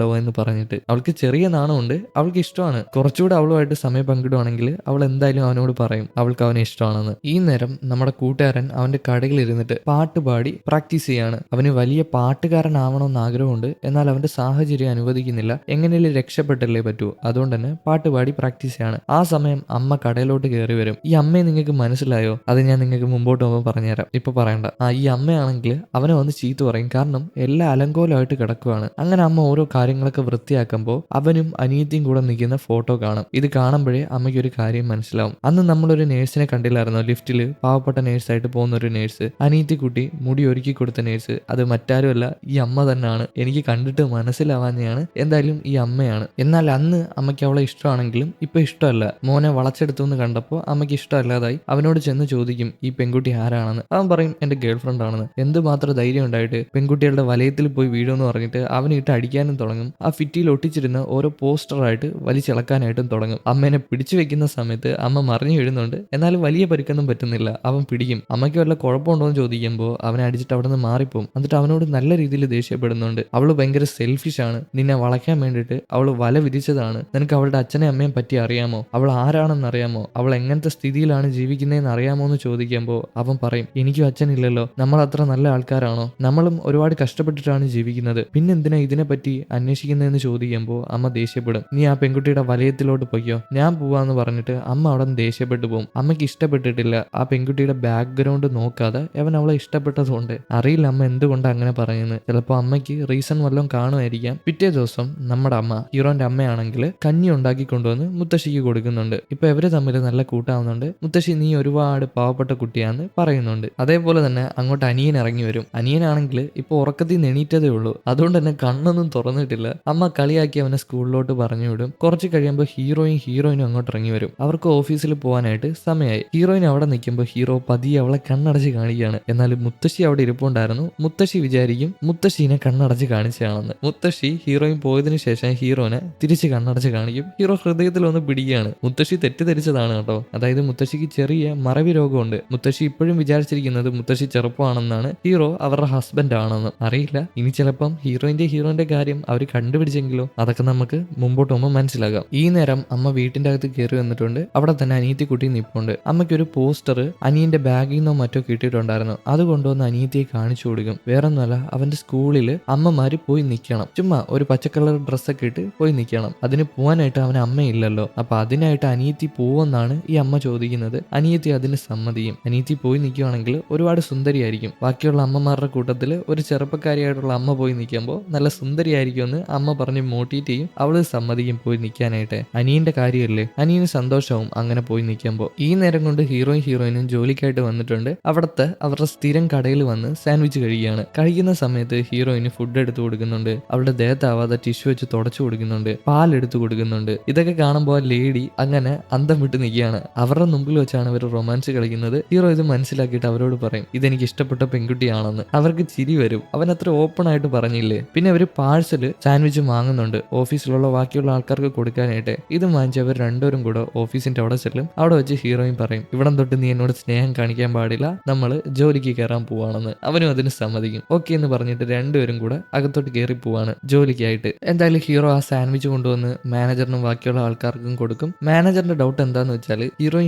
ലവ് എന്ന് പറഞ്ഞിട്ട്. അവൾക്ക് ചെറിയ നാണമുണ്ട്. അവൾക്ക് ഇഷ്ടമാണ്. കുറച്ചുകൂടെ അവളുമായിട്ട് സമയം പങ്കിടുവാണെങ്കിൽ അവൾ എന്തായാലും അവനോട് പറയും അവൾക്ക് അവനെ ഇഷ്ടമാണെന്ന്. ഈ നേരം നമ്മുടെ കൂട്ടുകാരൻ അവന്റെ കടയിൽ ഇരുന്നിട്ട് പാട്ട് പാടി പ്രാക്ടീസ് ചെയ്യാണ്. അവന് വലിയ പാട്ടുകാരനാവണമെന്ന് ആഗ്രഹമുണ്ട്. എന്നാൽ അവന്റെ സാഹചര്യം അനുവദിക്കുന്നില്ല. എങ്ങനെയും രക്ഷപ്പെട്ടല്ലേ പറ്റൂ. അതുകൊണ്ട് തന്നെ പാട്ട് പാടി പ്രാക്ടീസ് ചെയ്യാണ്. ആ സമയം അമ്മ കടയിലോട്ട് കയറി വരും. ഈ അമ്മയെ നിങ്ങൾക്ക് മനസ്സിലായോ? അത് ഞാൻ നിങ്ങൾക്ക് മുമ്പോട്ട് പോകുമ്പോൾ പറഞ്ഞുതരാം, ഇപ്പൊ പറയണ്ട. ഈ അമ്മയാണെങ്കിൽ അവനെ വന്ന് ചീത്ത പറയും. കാരണം എല്ലാം അലങ്കോലമായിട്ട് കിടക്കും. കിടക്കുവാണ്. അങ്ങനെ അമ്മ ഓരോ കാര്യങ്ങളൊക്കെ വൃത്തിയാക്കുമ്പോൾ അവനും അനിയത്തിയും കൂടെ നിൽക്കുന്ന ഫോട്ടോ കാണും. ഇത് കാണുമ്പോഴേ അമ്മയ്ക്ക് ഒരു കാര്യം മനസ്സിലാവും. അന്ന് നമ്മളൊരു നേഴ്സിനെ കണ്ടില്ലായിരുന്നോ, ലിഫ്റ്റിൽ പാവപ്പെട്ട നേഴ്സായിട്ട് പോകുന്ന ഒരു നേഴ്സ്, അനിയത്തി കുട്ടി മുടി ഒരുക്കി കൊടുത്ത നേഴ്സ്. അത് മറ്റാരുമല്ല, ഈ അമ്മ തന്നെയാണ്. എനിക്ക് കണ്ടിട്ട് മനസ്സിലാവാഞ്ഞാണ്, എന്തായാലും ഈ അമ്മയാണ്. എന്നാൽ അന്ന് അമ്മയ്ക്ക് അവളെ ഇഷ്ടമാണെങ്കിലും ഇപ്പൊ ഇഷ്ടമല്ല. മോനെ വളച്ചെടുത്തു എന്ന് കണ്ടപ്പോൾ അമ്മയ്ക്ക് ഇഷ്ടമല്ലാതായി. അവനോട് ചെന്ന് ചോദിക്കും ഈ പെൺകുട്ടി ആരാണെന്ന്. അവൻ പറയും എന്റെ ഗേൾ ഫ്രണ്ട് ആണെന്ന്. എന്തുമാത്രം ധൈര്യം ഉണ്ടായിട്ട് പെൺകുട്ടികളുടെ വലയത്തിൽ പോയി വീഴുമെന്ന് പറഞ്ഞിട്ട് അവനെ ഇട്ട് അടിക്കാനും തുടങ്ങും. ആ ഫിറ്റിയിൽ ഒട്ടിച്ചിരുന്ന ഓരോ പോസ്റ്ററായിട്ട് വലിച്ചിളക്കാനായിട്ടും തുടങ്ങും. അമ്മേനെ പിടിച്ചു വെക്കുന്ന സമയത്ത് അമ്മ മറിഞ്ഞു വീഴുന്നുണ്ട്. എന്നാലും വലിയ പരിക്കൊന്നും പറ്റുന്നില്ല. അവൻ പിടിക്കും. അമ്മയ്ക്ക് വല്ല കുഴപ്പമുണ്ടോ എന്ന് ചോദിക്കുമ്പോൾ അവനെ അടിച്ചിട്ട് അവിടെ നിന്ന് മാറിപ്പോവും. എന്നിട്ട് അവനോട് നല്ല രീതിയിൽ ദേഷ്യപ്പെടുന്നുണ്ട്. അവള് ഭയങ്കര സെൽഫിഷ് ആണ്, നിന്നെ വളയ്ക്കാൻ വേണ്ടിയിട്ട് അവള് വല വിധിച്ചതാണ്. നിനക്ക് അവളുടെ അച്ഛനെ അമ്മയും പറ്റി അറിയാമോ? അവൾ ആരാണെന്ന് അറിയാമോ? അവൾ എങ്ങനത്തെ സ്ഥിതിയിലാണ് ജീവിക്കുന്നതെന്ന് അറിയാമോ എന്ന് ചോദിക്കുമ്പോൾ അവൻ പറയും എനിക്കും അച്ഛനില്ലല്ലോ, നമ്മൾ അത്ര നല്ല ആൾക്കാരാണോ? നമ്മളും ഒരുപാട് കഷ്ടപ്പെട്ടിട്ടാണ് ജീവിക്കുന്നത്, പിന്നെന്തിനാ ഇതിനെപ്പറ്റി അന്വേഷിക്കുന്നതെന്ന് ചോദിക്കുമ്പോൾ അമ്മ ദേഷ്യപ്പെടും. നീ ആ പെൺകുട്ടിയുടെ വലയത്തിലോട്ട് പൊയ്ക്കോ, ഞാൻ പോവാന്ന് പറഞ്ഞിട്ട് അമ്മ അവിടെ നിന്ന് ദേഷ്യപ്പെട്ടു പോകും. അമ്മയ്ക്ക് ഇഷ്ടപ്പെട്ടിട്ടില്ല. ആ പെൺകുട്ടിയുടെ ബാക്ക്ഗ്രൗണ്ട് നോക്കാതെ അവൻ അവളെ ഇഷ്ടപ്പെട്ടതുകൊണ്ട്. അറിയില്ല അമ്മ എന്തുകൊണ്ട് അങ്ങനെ പറയുന്നത്. ചിലപ്പോൾ അമ്മയ്ക്ക് റീസൺ വല്ലതും കാണുമായിരിക്കാം. പിറ്റേ ദിവസം നമ്മുടെ അമ്മ, ഹീറോന്റെ അമ്മയാണെങ്കിൽ കഞ്ഞി ഉണ്ടാക്കി കൊണ്ടുവന്ന് മുത്തശ്ശിക്ക് കൊടുക്കുന്നുണ്ട്. ഇപ്പൊ ഇവര് തമ്മിൽ നല്ല കൂട്ടാവുന്നുണ്ട്. മുത്തശ്ശി നീ ഒരുപാട് പാവപ്പെട്ട കുട്ടിയാന്ന് പറയുന്നുണ്ട്. അതേപോലെ തന്നെ അങ്ങോട്ട് അനിയൻ ഇറങ്ങി വരും. അനിയനാണെങ്കിൽ ഇപ്പൊ ഉറക്കത്തിൽ എണീറ്റതേ ഉള്ളൂ. അതുകൊണ്ട് തന്നെ കണ്ണൊന്നും തുറന്നിട്ടില്ല. അമ്മ കളിയാക്കി അവനെ സ്കൂളിലോട്ട് പറഞ്ഞു വിടും. കുറച്ച് കഴിയുമ്പോൾ ഹീറോയിനും അങ്ങോട്ട് ഇറങ്ങി വരും. അവർക്ക് ഓഫീസിൽ പോകാനായിട്ട് സമയമായി. ഹീറോയിൻ അവിടെ നിൽക്കുമ്പോൾ ഹീറോ പതിയെ അവളെ കണ്ണടച്ച് കാണിക്കുകയാണ്. എന്നാലും മുത്തശ്ശി അവിടെ ഇരിപ്പുണ്ടായിരുന്നു. മുത്തശ്ശി വിചാരിക്കും മുത്തശ്ശീനെ കണ്ണടച്ച് കാണിച്ചതാണെന്ന്. മുത്തശ്ശി ഹീറോയിൻ പോയതിനു ശേഷം ഹീറോനെ തിരിച്ച് കണ്ണടച്ച് കാണിക്കും. ഹീറോ ഹൃദയത്തിൽ ഒന്ന് പിടിക്കുകയാണ്. മുത്തശ്ശി തെറ്റിദ്ധരിച്ചതാണ് കേട്ടോ. അതായത് മുത്തശ്ശിക്ക് ചെറിയ മറവി രോഗമുണ്ട്. മുത്തശ്ശി ഇപ്പോഴും വിചാരിച്ചിരിക്കുന്നത് മുത്തശ്ശി ചെറുപ്പമാണെന്നാണ്, ഹീറോ അവരുടെ ഹസ്ബൻഡ് ആണെന്ന്. അറിയില്ല, ഇനി ചിലപ്പം ഹീറോന്റെ കാര്യം അവർ കണ്ടുപിടിച്ചെങ്കിലോ. അതൊക്കെ നമുക്ക് മുമ്പോട്ട് പോകുമ്പോൾ മനസ്സിലാകാം. ഈ നേരം അമ്മ വീട്ടിന്റെ അകത്ത് കയറി വന്നിട്ടുണ്ട്. അവിടെ തന്നെ അനിയത്തി കുട്ടി നിൽപ്പുണ്ട്. അമ്മയ്ക്ക് ഒരു പോസ്റ്റർ അനിയന്റെ ബാഗിൽ നിന്നോ മറ്റോ കിട്ടിയിട്ടുണ്ടായിരുന്നു. അത് കൊണ്ടുവന്ന് അനിയത്തിയെ കാണിച്ചു കൊടുക്കും. വേറൊന്നുമല്ല, അവന്റെ സ്കൂളിൽ അമ്മമാര് പോയി നിൽക്കണം. ചുമ്മാ ഒരു പച്ചക്കളർ ഡ്രസ്സൊക്കെ ഇട്ട് പോയി നിൽക്കണം. അതിന് പോകാനായിട്ട് അവന് അമ്മയില്ലല്ലോ. അപ്പൊ അതിനായിട്ട് അനിയത്തി പോവെന്നാണ് ഈ അമ്മ ചോദിക്കുന്നത്. അനിയത്തി അതിന് സമ്മതിയും. അനിയത്തി പോയി നിൽക്കുകയാണെങ്കിൽ ഒരുപാട് സുന്ദരിയായിരിക്കും. ബാക്കിയുള്ള അമ്മമാരുടെ കൂട്ടത്തിൽ ഒരു ചെറുപ്പക്കാരിയായിട്ടുള്ള അമ്മ പോയി നിൽക്കുമ്പോൾ നല്ല സുന്ദരിയായിരിക്കുമെന്ന് അമ്മ പറഞ്ഞ് മോട്ടിവേറ്റ് ചെയ്യും. അവള് സമ്മതിക്കും പോയി നിൽക്കാനായിട്ട്. അനിയന്റെ കാര്യമല്ലേ, അനിയന് സന്തോഷവും അങ്ങനെ പോയി നിൽക്കുമ്പോൾ. ഈ നേരം കൊണ്ട് ഹീറോയിനും ജോലിക്കായിട്ട് വന്നിട്ടുണ്ട്. അവിടുത്തെ അവരുടെ സ്ഥിരം കടയിൽ വന്ന് സാൻഡ്വിച്ച് കഴിക്കുകയാണ്. കഴിക്കുന്ന സമയത്ത് ഹീറോയിന് ഫുഡ് എടുത്തു കൊടുക്കുന്നുണ്ട്. അവളുടെ ദേഹത്താവാതെ ടിഷ്യൂ വെച്ച് തുടച്ചു കൊടുക്കുന്നുണ്ട്. പാലെടുത്തു കൊടുക്കുന്നുണ്ട്. ഇതൊക്കെ കാണുമ്പോൾ ലേഡി അങ്ങനെ അന്തം വിട്ട് നിൽക്കുകയാണ്. അവരുടെ മുമ്പിൽ വെച്ചാണ് അവർ റൊമാൻസ് കളിക്കുന്നത്. ഹീറോ ഇത് മനസ്സിലാക്കിയിട്ട് അവരോട് പറയും ഇതെനിക്ക് ഇഷ്ടപ്പെട്ട പെൺകുട്ടിയാണെന്ന്. അവർക്ക് ചിരി വരും. അവൻ അത്ര ഓപ്പൺ ആയിട്ട് പറഞ്ഞില്ലേ. പിന്നെ അവർ പാഴ്സല് സാൻഡ്വിച്ച് വാങ്ങുന്നുണ്ട് ഓഫീസിലുള്ള ബാക്കിയുള്ള ആൾക്കാർക്ക് കൊടുക്കാനായിട്ട്. ഇത് വാങ്ങിച്ച് അവർ രണ്ടുപേരും കൂടെ ഓഫീസിന്റെ അവിടെ ചെല്ലും. അവിടെ വെച്ച് ഹീറോയിൻ പറയും ഇവിടം തൊട്ട് നീ എന്നോട് സ്നേഹം കാണിക്കാൻ പാടില്ല, നമ്മൾ ജോലിക്ക് കയറാൻ പോവാണെന്ന്. അവനും അതിന് സമ്മതിക്കും. ഓക്കെ എന്ന് പറഞ്ഞിട്ട് രണ്ടുപേരും കൂടെ അകത്തോട്ട് കയറി പോവാണ് ജോലിക്കായിട്ട്. എന്തായാലും ഹീറോ ആ സാൻഡ്വിച്ച് കൊണ്ടുവന്ന് മാനേജറിനും ബാക്കിയുള്ള ആൾക്കാർക്കും കൊടുക്കും. മാനേജറിന്റെ ഡൗട്ട് എന്താന്ന് വെച്ചാൽ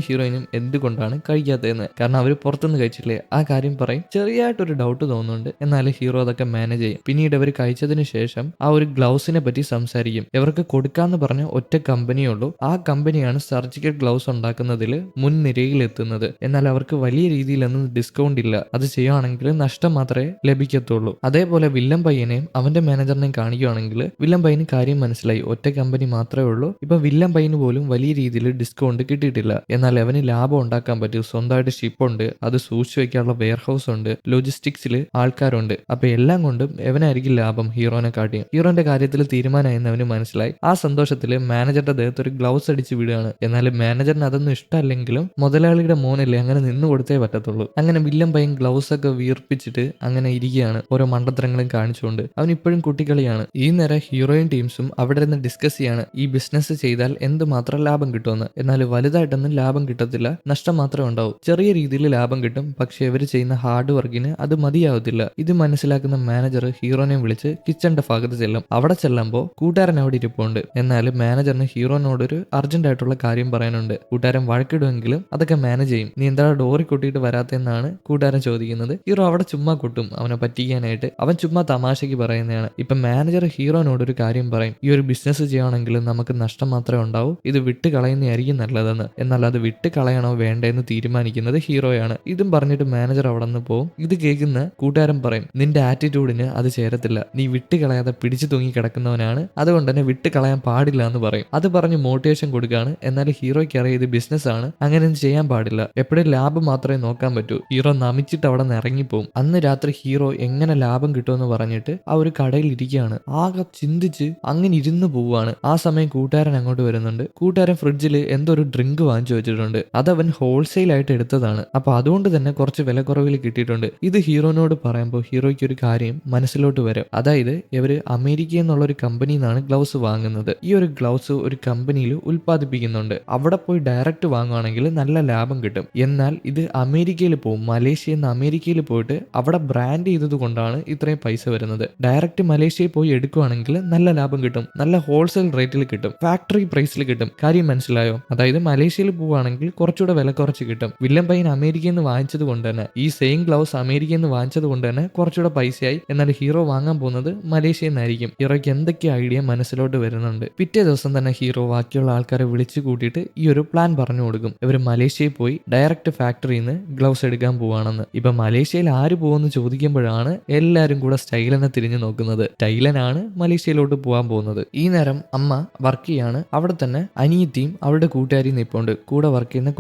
ഹീറോയിനും എന്തുകൊണ്ടാണ് കഴിക്കാത്തതെന്ന്. കാരണം അവർ പുറത്തുനിന്ന് കഴിച്ചില്ലേ, ആ കാര്യം പറയും. ചെറിയായിട്ടൊരു ഡൗട്ട് തോന്നുന്നുണ്ട്. എന്നാലും ഹീറോ അതൊക്കെ മാനേജ് ചെയ്യും. പിന്നീട് അവർ കഴിച്ചതിന് ശേഷം ആ ഒരു ഗ്ലൗസിനെ പറ്റി സംസാരിക്കും. ഇവർക്ക് കൊടുക്കാന്ന് പറഞ്ഞ ഒറ്റ കമ്പനിയേ ഉള്ളൂ. ആ കമ്പനിയാണ് സർജിക്കൽ ഗ്ലൗസ് ഉണ്ടാക്കുന്നതിൽ മുൻനിരയിലെത്തുന്നത്. എന്നാൽ അവർക്ക് വലിയ രീതിയിലൊന്നും ഡിസ്കൗണ്ട് ഇല്ല. അത് ചെയ്യുകയാണെങ്കിൽ നഷ്ടം മാത്രമേ ലഭിക്കത്തുള്ളൂ. അതേപോലെ വില്ലൻ പയ്യനെയും അവന്റെ മാനേജറിനെയും കാണിക്കുകയാണെങ്കിൽ വില്ലൻ പയ്യന് കാര്യം മനസ്സിലായി. ഒറ്റ കമ്പനി മാത്രമേ ഉള്ളൂ. ഇപ്പൊ വില്ലൻ പയ്യന് പോലും വലിയ രീതിയിൽ ഡിസ്കൗണ്ട് കിട്ടിയിട്ടില്ല. എന്നാൽ അവന് ലാഭം ഉണ്ടാക്കാൻ പറ്റും. സ്വന്തമായിട്ട് ഷിപ്പുണ്ട്, അത് സൂക്ഷിച്ചു വെക്കാനുള്ള വെയർ ഹൗസ് ഉണ്ട്, ലോജിസ്റ്റിക്സിൽ ആൾക്കാരുണ്ട്. അപ്പൊ എല്ലാം കൊണ്ടും എവനായിരിക്കും ലാഭം ഹീറോനെ കാട്ടിയും. ഹീറോന്റെ കാര്യത്തിൽ തീരുമാനമായെന്ന് അവന് മനസ്സിലായി. ആ സന്തോഷത്തിൽ മാനേജറുടെ ദേഹത്ത് ഒരു ഗ്ലൗസ് അടിച്ച് വിടുകയാണ്. എന്നാലും മാനേജറിന് അതൊന്നും ഇഷ്ടമല്ലെങ്കിലും മുതലാളിയുടെ മോനല്ലേ, അങ്ങനെ നിന്ന് കൊടുത്തേ പറ്റത്തുള്ളൂ. അങ്ങനെ വില്ലൻ പയ്യൻ ഗ്ലൗസ് ഒക്കെ വീർപ്പിച്ചിട്ട് അങ്ങനെ ഇരിക്കുകയാണ്, ഓരോ മണ്ടത്തരങ്ങളും കാണിച്ചുകൊണ്ട്. അവൻ ഇപ്പോഴും കുട്ടികളിയാണ്. ഈ നേരം ഹീറോയിൻ ടീംസും അവിടെ നിന്ന് ഡിസ്കസ് ചെയ്യാണ് ഈ ബിസിനസ് ചെയ്താൽ എന്തുമാത്രം ലാഭം കിട്ടുമെന്ന്. എന്നാൽ വലുതായിട്ടൊന്നും ലാഭം കിട്ടത്തില്ല, നഷ്ടം മാത്രമേ ഉണ്ടാവും. ചെറിയ രീതിയിൽ ലാഭം കിട്ടും, പക്ഷെ ഇവർ ചെയ്യുന്ന ഹാർഡ് വർക്കിന് അത് മതിയാവത്തില്ല. ഇത് മനസ്സിലാക്കുന്ന മാനേജർ ഹീറോനെ വിളിച്ച് കിച്ചന്റെ ഭാഗത്ത് ചെല്ലും. അവിടെ ചെല്ലുമ്പോൾ കൂട്ടുകാരൻ അവിടെ ഇരിപ്പുണ്ട്. എന്നാൽ മാനേജറിന് ഹീറോനോടൊരു അർജന്റ് ആയിട്ടുള്ള കാര്യം പറയാനുണ്ട്. കൂട്ടുകാരൻ വഴക്കിടുമെങ്കിലും അതൊക്കെ മാനേജ് ചെയ്യും. നീ എന്താ ഡോറി കൊട്ടിയിട്ട് വരാത്തെന്നാണ് കൂട്ടുകാരൻ ചോദിക്കുന്നത്. ഹീറോ അവിടെ ചുമ്മാ കൊട്ടും അവനെ പറ്റിക്കാനായിട്ട്. അവൻ ചുമ്മാ തമാശയ്ക്ക് പറയുന്നതാണ്. ഇപ്പൊ മാനേജർ ഹീറോനോട് ഒരു കാര്യം പറയും, ഈ ഒരു ബിസിനസ് ചെയ്യുകയാണെങ്കിൽ നമുക്ക് നഷ്ടം മാത്രമേ ഉണ്ടാവൂ, ഇത് വിട്ട് കളയുന്നതായിരിക്കും നല്ലതെന്ന്. എന്നാൽ അത് വിട്ട് കളയണോ വേണ്ടെന്ന് തീരുമാനിക്കുന്നത് ഹീറോയാണ്. ഇതും പറഞ്ഞിട്ട് മാനേജർ അവിടെ നിന്ന് പോകും. ഇത് കേൾക്കുന്ന കൂട്ടുകാരൻ പറയും നിന്റെ ആറ്റിറ്റ്യൂഡിന് അത് ചേരത്തില്ല, പാടില്ല, നീ വിട്ട് കളയാതെ പിടിച്ചു തൂങ്ങി കിടക്കുന്നവനാണ്, അതുകൊണ്ട് തന്നെ വിട്ട് കളയാൻ പാടില്ല എന്ന് പറയും. അത് പറഞ്ഞ് മോട്ടിവേഷൻ കൊടുക്കുകയാണ്. എന്നാൽ ഹീറോയ്ക്ക് അറിയാം ഇത് ബിസിനസ് ആണ്, അങ്ങനെയൊന്നും ചെയ്യാൻ പാടില്ല, എപ്പോഴും ലാഭം മാത്രമേ നോക്കാൻ പറ്റൂ. ഹീറോ നമിച്ചിട്ട് അവിടെ നിന്ന് ഇറങ്ങിപ്പോവും. അന്ന് രാത്രി ഹീറോ എങ്ങനെ ലാഭം കിട്ടുമെന്ന് പറഞ്ഞിട്ട് ആ ഒരു കടയിൽ ഇരിക്കുകയാണ്. ആകെ ചിന്തിച്ച് അങ്ങനെ ഇരുന്ന് പോവുകയാണ്. ആ സമയം കൂട്ടുകാരൻ അങ്ങോട്ട് വരുന്നുണ്ട്. കൂട്ടുകാരൻ ഫ്രിഡ്ജിൽ എന്തോ ഒരു ഡ്രിങ്ക് വാങ്ങിച്ചു വെച്ചിട്ടുണ്ട്. അതവൻ ഹോൾസെയിൽ ആയിട്ട് എടുത്തതാണ്. അപ്പൊ അതുകൊണ്ട് തന്നെ കുറച്ച് വില കുറവിൽ കിട്ടിയിട്ടുണ്ട്. ഇത് ഹീറോനോട് പറയുമ്പോൾ ഹീറോയ്ക്ക് ഒരു കാര്യം മനസ്സിലോട്ട് വരും. അതായത് ഇവര് അമേരിക്ക എന്നുള്ള ഒരു കമ്പനിയിൽ നിന്നാണ് ഗ്ലൗസ് വാങ്ങുന്നത്. ഈ ഒരു ഗ്ലൗസ് ഒരു കമ്പനിയിൽ ഉൽപ്പാദിപ്പിക്കുന്നുണ്ട്. അവിടെ പോയി ഡയറക്റ്റ് വാങ്ങുവാണെങ്കിൽ നല്ല ലാഭം കിട്ടും. എന്നാൽ ഇത് അമേരിക്കയിൽ പോകും, മലേഷ്യയിൽ നിന്ന് അമേരിക്കയിൽ പോയിട്ട് അവിടെ ബ്രാൻഡ് ചെയ്തത് കൊണ്ടാണ് ഇത്രയും പൈസ വരുന്നത്. ഡയറക്റ്റ് മലേഷ്യയിൽ പോയി എടുക്കുവാണെങ്കിൽ നല്ല ലാഭം കിട്ടും, നല്ല ഹോൾസെയിൽ റേറ്റിൽ കിട്ടും, ഫാക്ടറി പ്രൈസിൽ കിട്ടും. കാര്യം മനസ്സിലായോ? അതായത് മലേഷ്യയിൽ പോവുകയാണെങ്കിൽ കുറച്ചുകൂടെ വില കുറച്ച് കിട്ടും. വില്ലൻ പയ്യൻ അമേരിക്കയിൽ നിന്ന് വാങ്ങിച്ചത് കൊണ്ട് തന്നെ, ഈ സെയിം ഗ്ലൗസ് അമേരിക്കയിൽ നിന്ന് വാങ്ങിച്ചത് കൊണ്ട് തന്നെ കുറച്ചുകൂടെ പൈസയായി. എന്നാൽ ഹീറോ വാങ്ങാൻ പോകുന്നത് മലേഷ്യയിൽ നിന്നായിരിക്കും. ഹീറോയ്ക്ക് എന്തൊക്കെ ഐഡിയ മനസ്സിലോട്ട് വരുന്നുണ്ട്. പിറ്റേ ദിവസം തന്നെ ഹീറോ ബാക്കിയുള്ള ആൾക്കാരെ വിളിച്ചു കൂട്ടിയിട്ട് ഈ ഒരു പ്ലാൻ പറഞ്ഞു കൊടുക്കും. ഇവർ മലേഷ്യയിൽ പോയി ഡയറക്റ്റ് ഫാക്ടറിയിൽ നിന്ന് ഗ്ലൗസ് എടുക്കാൻ പോവാണെന്ന്. ഇപ്പൊ മലേഷ്യയിൽ ആര് പോകുമെന്ന് ചോദിക്കുമ്പോഴാണ് എല്ലാരും കൂടെ സ്റ്റൈലനെ തിരിഞ്ഞു നോക്കുന്നത്. സ്റ്റൈലനാണ് മലേഷ്യയിലോട്ട് പോകാൻ പോകുന്നത്. ഈ നേരം അമ്മ വർക്ക് ചെയ്യാണ്. അവിടെ തന്നെ അനിയത്തിയും അവളുടെ കൂട്ടുകാരിയും നിൽപ്പുണ്ട്. കൂടെ വർക്ക് ചെയ്യുന്ന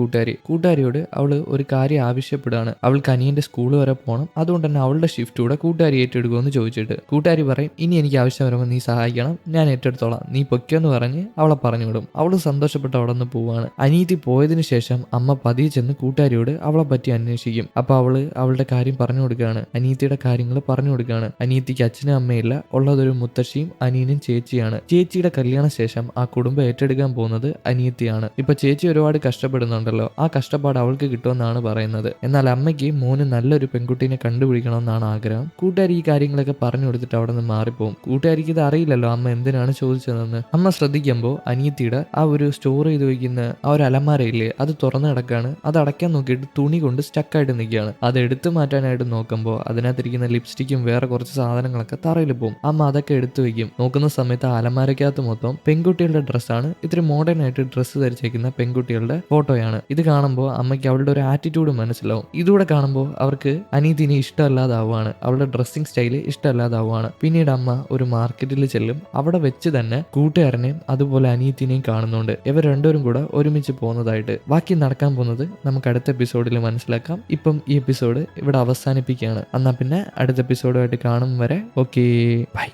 കൂട്ടുകാരിയോട് അവള് ഒരു കാര്യം ആവശ്യപ്പെടുകയാണ്. അവൾക്ക് അനിയന്റെ സ്കൂൾ വരെ പോകണം, അതുകൊണ്ട് തന്നെ അവളുടെ ഷിഫ്റ്റ് കൂടെ കൂട്ടുകാരി ഏറ്റെടുക്കുമെന്ന് ചോദിച്ചിട്ട് കൂട്ടുകാരി പറയും, ഇനി എനിക്ക് ആവശ്യം വരുമ്പോൾ നീ സഹായിക്കണം, ഞാൻ ഏറ്റെടുത്തോളാം, നീ പൊയ്ക്കോന്ന് പറഞ്ഞ് അവളെ പറഞ്ഞു വിടും. അവള് സന്തോഷപ്പെട്ട് അവിടെ നിന്ന് പോവാണ്. അനിയത്തി പോയതിനു ശേഷം അമ്മ പതിയെ ചെന്ന് കൂട്ടുകാരിയോട് അവളെ പറ്റി അന്വേഷിക്കും. അപ്പൊ അവള് അവളുടെ കാര്യം പറഞ്ഞു കൊടുക്കുകയാണ്, അനിയത്തിയുടെ കാര്യങ്ങൾ പറഞ്ഞു കൊടുക്കുകയാണ്. അനിയത്തിക്ക് അച്ഛനും അമ്മയില്ല, ഉള്ളതൊരു മുത്തശ്ശിയും അനിയനും ചേച്ചിയാണ്. ചേച്ചിയുടെ കല്യാണ ശേഷം ആ കുടുംബം ഏറ്റെടുക്കാൻ പോകുന്നത് അനിയത്തിയാണ്. ഇപ്പൊ ചേച്ചി ഒരുപാട് കഷ്ടപ്പെടുന്നുണ്ടല്ലോ, ആ കഷ്ടപ്പാട് അവൾക്ക് കിട്ടുമെന്നാണ് പറയുന്നത്. എന്നാൽ അമ്മയ്ക്ക് മോന് നല്ലൊരു പെൺകുട്ടീനെ കണ്ടുപിടിക്കണമെന്നാണ് ആഗ്രഹം. കൂട്ടുകാരി ഈ കാര്യങ്ങളൊക്കെ പറഞ്ഞു കൊടുത്തിട്ട് അവിടെ നിന്ന് മാറിപ്പോവും. കൂട്ടുകാരിക്ക് ഇത് അറിയില്ലല്ലോ അമ്മ എന്തിനാണ് ചോദിച്ചതെന്ന്. അമ്മ ശ്രദ്ധിക്കുമ്പോൾ അനിയത്തിയുടെ ആ ഒരു സ്റ്റോർ ചെയ്ത് വയ്ക്കുന്ന ആ ഒരു അലമാരയില്ലേ, അത് തുറന്നു കിടക്കാണ്. അത് അടയ്ക്കാൻ നോക്കിയിട്ട് തുണി കൊണ്ട് സ്റ്റക്കായിട്ട് നിൽക്കുകയാണ്. അത് എടുത്തു മാറ്റാനായിട്ട് നോക്കുമ്പോൾ അതിനകത്തിരിക്കുന്ന ലിപ്സ്റ്റിക്കും വേറെ കുറച്ച് സാധനങ്ങളൊക്കെ തറയിൽ പോകും. അമ്മ അതൊക്കെ എടുത്തു വയ്ക്കും. നോക്കുന്ന സമയത്ത് ആ അലമാരക്കകത്ത് മൊത്തം പെൺകുട്ടികളുടെ ഡ്രസ്സാണ്. ഇത്തിരി മോഡേൺ ആയിട്ട് ഡ്രസ്സ് ധരിച്ചേക്കുന്ന പെൺകുട്ടികളുടെ ഫോട്ടോയാണ്. ഇത് കാണുമ്പോൾ അമ്മയ്ക്ക് അവളുടെ ഒരു ആറ്റിറ്റ്യൂഡ് മനസ്സിലാവും. ഇതൂടെ കാണുമ്പോൾ അവർക്ക് അനീതിനെ ഇഷ്ടമല്ലാതാവുകയാണ്, അവളുടെ ഡ്രസ്സിങ് സ്റ്റൈല് ഇഷ്ടമല്ലാതാവുകയാണ്. പിന്നീട് അമ്മ ഒരു മാർക്കറ്റിൽ ചെല്ലും. അവിടെ വെച്ച് തന്നെ കൂട്ടുകാരനെയും അതുപോലെ അനീതിനെയും കാണുന്നുണ്ട്. ഇവർ രണ്ടുപേരും കൂടെ ഒരുമിച്ച് പോകുന്നതായിട്ട്. ബാക്കി നടക്കാൻ പോകുന്നത് നമുക്ക് അടുത്ത എപ്പിസോഡിൽ മനസ്സിലാക്കാം. ഇപ്പം ഈ എപ്പിസോഡ് ഇവിടെ അവസാനിപ്പിക്കുകയാണ്. എന്നാൽ പിന്നെ അടുത്ത എപ്പിസോഡുമായിട്ട് കാണും വരെ ഓക്കേ ബൈ.